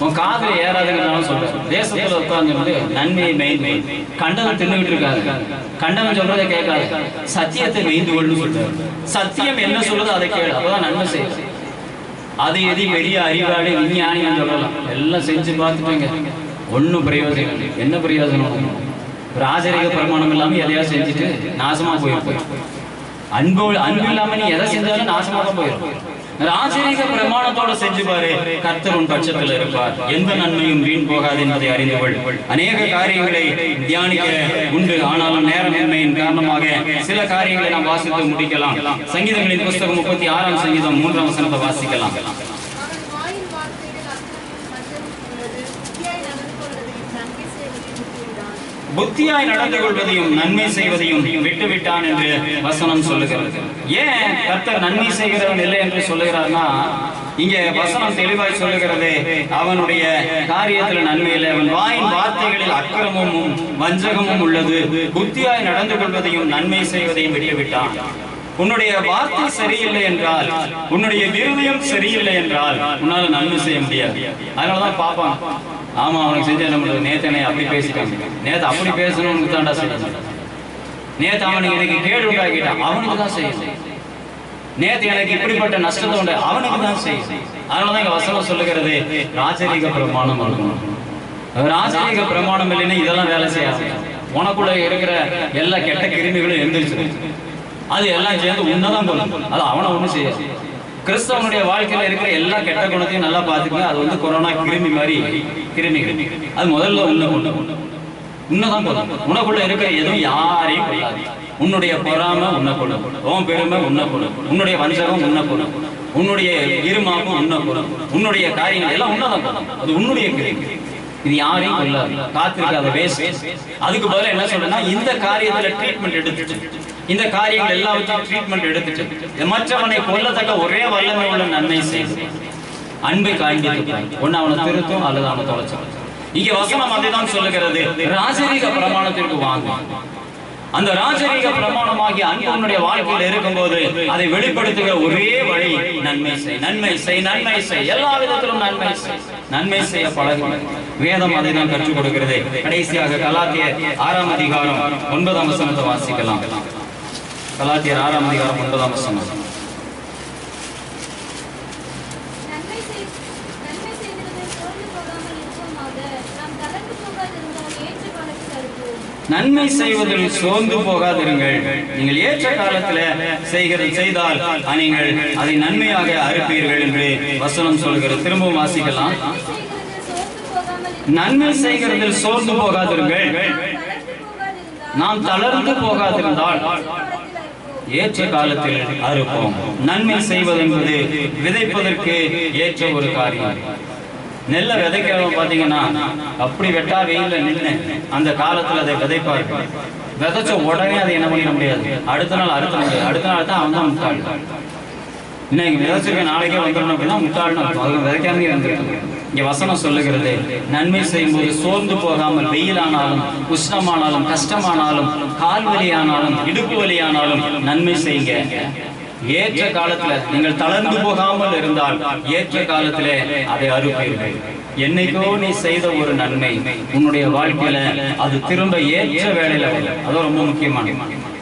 உன் காதுல ஏறாதுங்கிறதாலும் சொல்றேன். தேசத்துல உட்கார்ந்து நன்மையை மேய்ந்து கண்டனம் தின்னுகிட்டு இருக்காது. கண்டனம் சொல்றதை கேட்காது. சத்தியத்தை மேய்ந்து கொள்னு சொல்றாரு. சத்தியம் என்ன சொல்லுதோ அதை கேளு, அப்பதான் நன்மை செய்யும். அது எது பெரிய அறிவாளி விஞ்ஞானின்னு சொல்லலாம். எல்லாம் செஞ்சு பார்த்துட்டேங்க, ஒன்னும் பிரயோஜனம் இல்லை. என்ன பிரயோஜனம்? ராஜரிக பிரமாணம் இல்லாம எதையா செஞ்சுட்டு நாசமா போயிருப்போம். அன்பு இல்லாம நீ எதை செஞ்சாலும் நாசமா தான் போயிருப்போம். ராஜரிக பிரமாணத்தோட செஞ்சு பாரு, கர்த்தர் உன் பட்சத்தில் இருப்பார். எந்த நன்மையும் வீண் போகாது என்பதை அறிந்து கொள். அநேக காரியங்களை தியானிக்க உண்டு, ஆனாலும் நேரமின்மையின் காரணமாக சில காரியங்களை நாம் வாசித்து முடிக்கலாம். சங்கீதங்களின் புஸ்தகம் 36ஆம் சங்கீதம் 3ஆம் வசனத்தை வாசிக்கலாம். புத்தியாய் நடந்து கொள்வதையும் நன்மை செய்வதையும் விட்டுவிட்டான் என்று வசனம் சொல்லுகிறது. ஏன் கர்த்தர் நன்மை செய்கிறவன் இல்லை என்று சொல்லுகிறார்னா, இங்க வசனம் தெளிவாய் சொல்லுகிறது, அவனுடைய காரியத்தில் நன்மை இல்லை. அவன் வாயின் வார்த்தைகளில் அக்கிரமமும் வஞ்சகமும் உள்ளது. புத்தியாய் நடந்து கொள்வதையும் நன்மை செய்வதையும் விட்டுவிட்டான். உன்னுடைய வார்த்தை சரியில்லை என்றால், உன்னுடைய இருதயம் சரியில்லை என்றால் உன்னால நன்மை செய்ய முடியாது. அதனாலதான் பாப்பான், ஆமா அவனுக்கு செஞ்ச என்ன பண்றது, நேத்தனை அப்படி பேசிட்டாங்க, நேத்து அப்படி பேசணும்னு தாண்டா செய்யணும், நேத்து அவனுக்கு எனக்கு கேடு உண்டாக்கிட்டான், அவனுக்கு தான் செய்யும், நேத்து எனக்கு இப்படிப்பட்ட நஷ்டத்தை உண்டு, அவனுக்கு தான் செய்யும். அதனாலதான் இங்க வசனம் சொல்லுகிறது, ராஜரீக பிரமாணம் இருக்கணும். ராஜரீக பிரமாணம் இல்லைன்னா இதெல்லாம் வேலை செய்யாது. உனக்குள்ள இருக்கிற எல்லா கெட்ட கிருமிகளும் எந்திரிச்சு அது எல்லாம் சேர்ந்து உன்னதான் கொள்ளும். அது அவனை ஒண்ணும் செய்யாது. கிறிஸ்தவனுடைய வாழ்க்கையில இருக்கிற எல்லா கெட்ட குணத்தையும் நல்லா பார்த்துக்க. அது வந்து கொரோனா கிருமி மாதிரி கிருமிகள். அது முதல்ல உன்னதான் கொள்ளும். உனக்குள்ள இருக்கிற எதுவும் யாரையும் கொள்ளாது. உன்னுடைய பொறாமை உன்னை கொள்ளும், உன் பெருமை உன்னை கொள்ளும், உன்னுடைய வஞ்சகம் உன்னை கொள்ளும், உன்னுடைய இருமாப்பும் உன்னை கொள்ளும், உன்னுடைய காரியங்கள் எல்லாம் உன்னதான் கொள்ளும். அது உன்னுடைய கிருமி. இது யாரையும் கொள்ளாது. காத்திருக்காத வேஸ்ட். அதுக்கு பதிலாக என்ன சொல்றேன்னா, இந்த காரியத்துல ட்ரீட்மெண்ட் எடுத்துட்டு, இந்த காரியங்கள் எல்லாவற்றையும் ட்ரீட்மெண்ட் எடுத்துட்டு மற்றவனை கொல்லத்தக்க ஒரே வல்லமை உள்ள நன்மை செய்து அன்பை காண்பித்து ஒன்னு அவனை திருத்தும் அல்லது அவனை தொலைச்சோம். இங்க வசனம் அதைதான் சொல்லுகிறது. ராஜரீக பிரமாணத்திற்கு வாங்க. அந்த ராஜரீக பிரமாணமாகிய அன்பு உன்னுடைய வாழ்க்கையில் இருக்கும்போது அதை வெளிப்படுத்துகிற ஒரே வழி நன்மை செய், நன்மை செய், நன்மை செய், எல்லா விதத்திலும் நன்மை செய், நன்மை செய்ய பழகு. வேதம் அதை தான் கற்றுக் கொடுக்கிறது. கடைசியாக கலாத்தியர் 6ஆம் அதிகாரம் 9ஆம் வசனத்தை வாசிக்கலாம். கலாத்தியர் 6ஆம் அதிகாரம் 9ஆம் வசனம். நன்மை செய்வதில் சோர்ந்து போகாதிருங்கள். நீங்கள் ஏற்ற காலத்தில் செய்தால் நீங்கள் அதை நன்மையாக அறுப்பீர்கள் என்று வசனம் சொல்கிறது. திரும்பவும் வாசிக்கலாம். நன்மை செய்கிறதில் சோர்ந்து போகாதிருங்கள். நாம் தளர்ந்து போகாதிருந்தால் ஏற்ற காலத்தில் அறுப்போம். நன்மை செய்வது என்பது விதைப்பதற்கு ஏற்ற ஒரு காரியம். நெல்ல விதைக்கிறவங்க பாத்தீங்கன்னா அப்படி வெட்டா வெயில நின்று அந்த காலத்துல அதை விதைப்பார்கள். விதைச்ச உடனே அதை என்ன பண்ணிட முடியாது, அடுத்த நாள் அறுக்க முடியாது. அடுத்த நாள் தான் அவன் தான் முட்டாள். இன்னைக்கு விதைச்சிருக்க நாளைக்கே வந்துடணும் அப்படின்னா முட்டாள்னு அர்த்தம். அது விதைக்காம வந்துருக்கு. இங்க வசனம் சொல்லுகிறது, நன்மை செய்யும் போது சோர்ந்து போகாமல், வெயிலானாலும் உஷ்ணமானாலும் கஷ்டமானாலும் கால் வலியானாலும் இடுப்பு வலியானாலும் நன்மை செய்யுங்க. ஏற்ற காலத்துல நீங்கள் தளர்ந்து போகாமல் இருந்தால் ஏற்ற காலத்திலே அதை அறுப்பீர்கள். என்னைக்கோ நீ செய்த ஒரு நன்மை உன்னுடைய வாழ்க்கையில அது திரும்ப ஏற்ற வேலையில வரும். அது ரொம்ப முக்கியமான.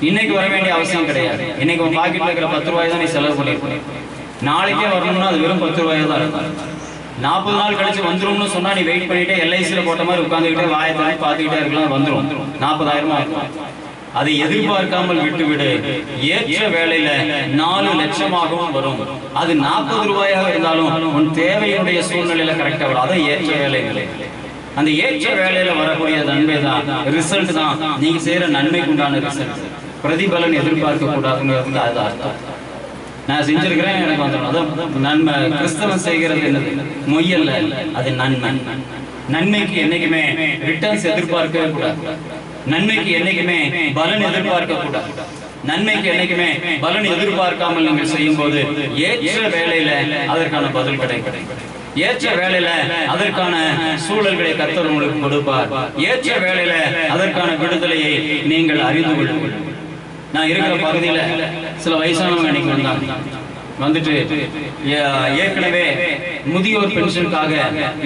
இன்னைக்கு வர வேண்டிய அவசியம் கிடையாது. இன்னைக்கு உன் பாக்கெட்ல இருக்கிற 10 ரூபாய் தான் நீ செலவு பண்ணிருக்க. நாளைக்கே வரணும்னா அது வெறும் 10 ரூபாய் தான் இருக்கும். 40 நாள் கழிச்சு வந்துரும்னு சொன்னா நீ வெயிட் பண்ணிட்டே எல்ஐசியில போட்ட மாதிரி உட்காந்துக்கிட்டே வாயத்தை பார்த்துக்கிட்டே இருக்கலாம். வந்துடும் 40,000 இருக்கும். அதை எதிர்பார்க்காமல் விட்டுவிடு. ஏற்ற வேலையில 4 லட்சமாகவும் வரும். அது 40 ரூபாயாக இருந்தாலும் உன் தேவையுடைய சூழ்நிலையில கரெக்டா வரும். அதை ஏற்ற வேலைகளை, அந்த ஏற்ற வேலையில வரக்கூடிய நன்மை தான், ரிசல்ட் தான் நீங்க செய்யற நன்மைக்கு உண்டான ரிசல்ட். பிரதிபலன் எதிர்பார்க்க கூடாதுங்கிறதுக்கு அது அர்த்தம். நான் செஞ்சிருக்கிறேன் எனக்கு வந்துடும். அதான் நன்மை. கிறிஸ்தவன் செய்கிறது என்னது? மொய்யல்ல, அது நன்மை. நன்மைக்கு என்னைக்குமே ரிட்டர்ன்ஸ் எதிர்பார்க்கவே கூடாது. நன்மைக்கு என்னைக்குமே பலன் எதிர்பார்க்க கூடாது. நன்மைக்கு என்னைக்குமே பலன் எதிர்பார்க்காமல் நீங்கள் செய்யும் போது ஏற்ற வேலையில அதற்கான பதில் கிடைக்கும். ஏற்ற வேலையில அதற்கான சூழல்களை கர்த்தர் உங்களுக்கு கொடுப்பார். ஏற்ற வேலையில அதற்கான விடுதலையை நீங்கள் அறிந்து கொள்ளுங்கள். நான் இருக்கிற பகுதியில சில வயசானவங்க இன்னைக்கு வந்தாங்க. வந்துட்டு ஏற்கனவே முதியோர் பென்ஷனுக்காக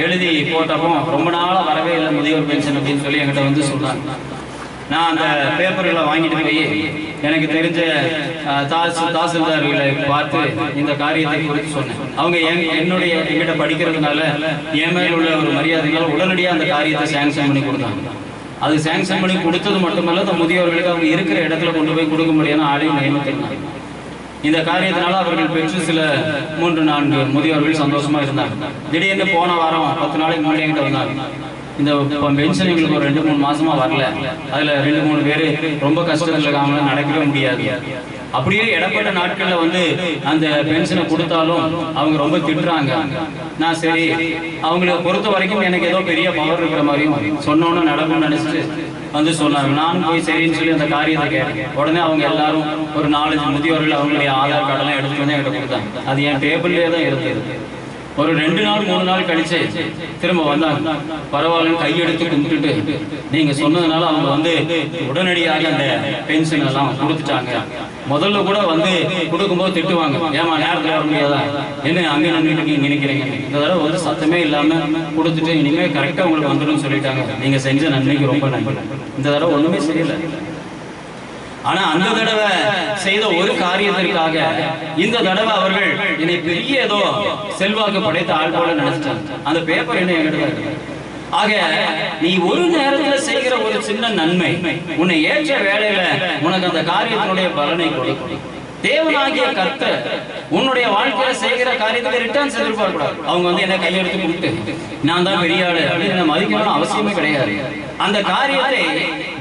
எழுதி போட்டப்போ ரொம்ப நாளா வரவே இல்லை முதியோர் பென்ஷன் அப்படின்னு சொல்லி என்கிட்ட வந்து சொன்னாங்க. நான் அந்த பேப்பர்களை வாங்கிட்டு போய் எனக்கு தெரிஞ்ச தாசில்தார்களை பார்த்து இந்த காரியத்தை குறித்து சொன்னேன். அவங்க என்கிட்ட படிக்கிறதுனால என் மேல் உள்ள ஒரு மரியாதைனால உடனடியாக அந்த காரியத்தை சாங்ஷன் பண்ணி கொடுத்தாங்க. அது சாங்ஷன் பண்ணி கொடுத்தது மட்டுமல்ல, அந்த முதியோர்களுக்கு அவங்க இருக்கிற இடத்துல கொண்டு போய் கொடுக்க முடியாத ஆளையும் நியமித்தாங்க. இந்த காரியத்தினால அவர்கள் பெற்று சில 3-4 முதியோர்கள் சந்தோஷமா இருந்தாங்க. திடீர்னு போன வாரம் 10 நாளைக்கு முன்னாடி என்கிட்ட வந்தாங்க. இந்த பென்ஷன் எங்களுக்கு ஒரு 2-3 மாசமா வரல. அதுல 2-3 பேரு ரொம்ப கஷ்டத்துல இருக்காங்க, நடக்கவே முடியாது. அப்படியே இடப்பட்ட நாட்கள்ல வந்து அந்த பென்ஷனை கொடுத்தாலும் அவங்க ரொம்ப திட்டுறாங்க. நான் சரி அவங்களை பொறுத்த வரைக்கும் எனக்கு ஏதோ பெரிய பவர் இருக்கிற மாதிரியும் சொன்னோன்னு நடக்கும்னு நினைச்சிட்டு வந்து சொன்னாங்க. நானும் போய் சரின்னு சொல்லி அந்த காரியத்தை கேட்டேன். உடனே அவங்க எல்லாரும் ஒரு 4-5 முதியோர்கள் அவங்களுடைய ஆதார் கார்டெல்லாம் எடுத்துட்டு வந்து என்கிட்ட கொடுத்தாங்க. அது என் டேபிள்லேயே தான் இருந்தது. ஒரு 2 நாள் 3 நாள் கழிச்சு திரும்ப வந்தாங்க. பரவாயில்லன்னு கையெடுத்து கும்பிட்டுட்டு நீங்க சொன்னதுனால அவங்க வந்து உடனடியாக அந்த பென்ஷன் எல்லாம் கொடுத்துட்டாங்க. முதல்ல கூட வந்து கொடுக்கும்போது திட்டுவாங்க, ஏமா நேரத்தில் வர முடியாதா, என்ன அங்கே நின்றுட்டு நினைக்கிறீங்க. இந்த தடவை வந்து சத்தமே இல்லாம கொடுத்துட்டு இனிமே கரெக்டா உங்களுக்கு வந்துடும் சொல்லிட்டாங்க. நீங்க செஞ்ச நன்மைக்கு ரொம்ப நன்றி. இந்த தடவை ஒண்ணுமே செய்யல. ஆனா அந்த தடவை செய்த ஒரு காரியத்திற்காக இந்த தடவை அவர்கள் என்னை பெரிய ஏதோ செல்வாக்கு படைத்த ஆள் போல நினைச்சிட்டாங்க. அந்த பேப்பர் என்ன என்கிட்ட ஆக நீ ஒரு நேரத்துல செய்கிற ஒரு சின்ன நன்மை உன்னை ஏற்ற வேளையில உனக்கு அந்த காரியத்தினுடைய பலனை கொடுக்கும். தேவனாகிய கர்த்தர் உன்னுடைய வாழ்க்கையில செய்கிற காரியத்துக்கு ரிட்டர்ன்ஸ் எதிர்பார்க்க கூடாது. அவங்க வந்து என்ன கையெடுத்து கொடுத்து நான் தான் பெரிய ஆளு அப்படின்னு மதிக்கணும்னு அவசியமே கிடையாது. அந்த காரியத்தை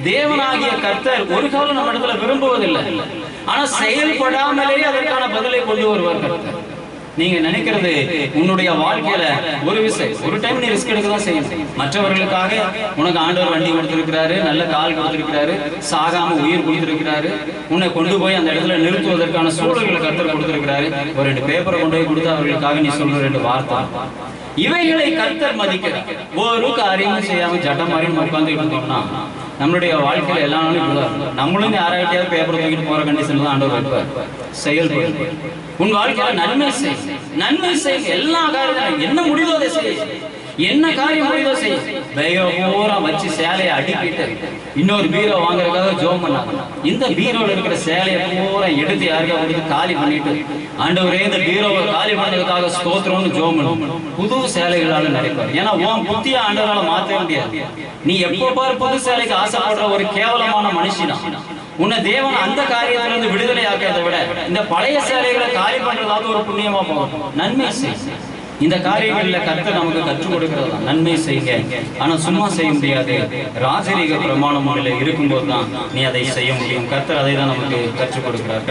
தேவனாகிய கர்த்தர் ஒரு காலம் நம்ம இடத்துல விரும்புவதில்லை. ஆனா செயல்படாமலேயே அதற்கான பதிலை கொண்டு வருவார் கர்த்தர். நீங்க நினைக்கிறது உன்னுடைய வாழ்க்கையில ஒரு டைம் நீ ரிஸ்க் எடுக்க தான் செய்யணும். மற்றவர்களுக்காக உனக்கு ஆண்டவர் வண்டி கொடுத்திருக்கிறாரு, நல்ல கால் கொடுத்திருக்கிறாரு, சாகாம உயிர் கொடுத்திருக்கிறாரு, உன்னை கொண்டு போய் அந்த இடத்துல நிறுத்துவதற்கான சூழல்களை கர்த்தர் கொடுத்திருக்கிறாரு. ஒரு 2 பேப்பரை கொண்டு போய் கொடுத்து அவர்களுக்காக நீ சொல்ற 2 வார்த்தை, இவைகளை கர்த்தர் மதிக்கிறார். ஒரு காரியமும் செய்யாம ஜட்டம் மாதிரி உட்கார்ந்து இருந்தோம்னா நம்மளுடைய வாழ்க்கையில எல்லா நாளும் நம்மளும் யாராயிட்டாவது பேப்பர் தூக்கிட்டு போற கண்டிஷன் தான் ஆண்டவர் வைப்பார். செயல்படு. உன் வாழ்க்கையில நன்மை செய். எல்லா காரியத்தையும் என்ன முடியுதோ அதை செய். என்ன காரியம் முடியுதோ செய். பூரா வச்சு சேலையை அடிக்கிட்டு இன்னொரு பீரோ வாங்குறதுக்காக ஜோம் பண்ணாங்க. இந்த பீரோல இருக்கிற சேலையை பூரா எடுத்து யாருக்காவது காலி பண்ணிட்டு ஆண்டவரே இந்த பீரோவை காலி பண்ணதுக்காக ஸ்தோத்திரம்னு ஜோம் பண்ணும். புது சேலைகளால நினைப்பார். ஏன்னா உன் புத்திய ஆண்டவரால மாற்ற முடியாது. நீ எப்போ பாரு புது சேலைக்கு ஆசைப்படுற ஒரு கேவலமான மனுஷனா. உன்னை தேவன் அந்த காரியத்திலிருந்து விடுதலை ஆக்கிறதை விட இந்த பழைய சேலைகளை காலி பண்றதாவது ஒரு புண்ணியமா போகும். நன்மை செய். இந்த காரியங்கள்ல கர்த்தர் நமக்கு கற்றுக் கொடுக்கிறதா நன்மை செய்ய. ஆனா சும்மா செய்ய முடியாது. ராஜரீக பிரமாணம் இருக்கும்போது தான் நீ அதை செய்ய முடியும். கர்த்தர் அதை தான் நமக்கு கற்றுக் கொடுக்கிறார்.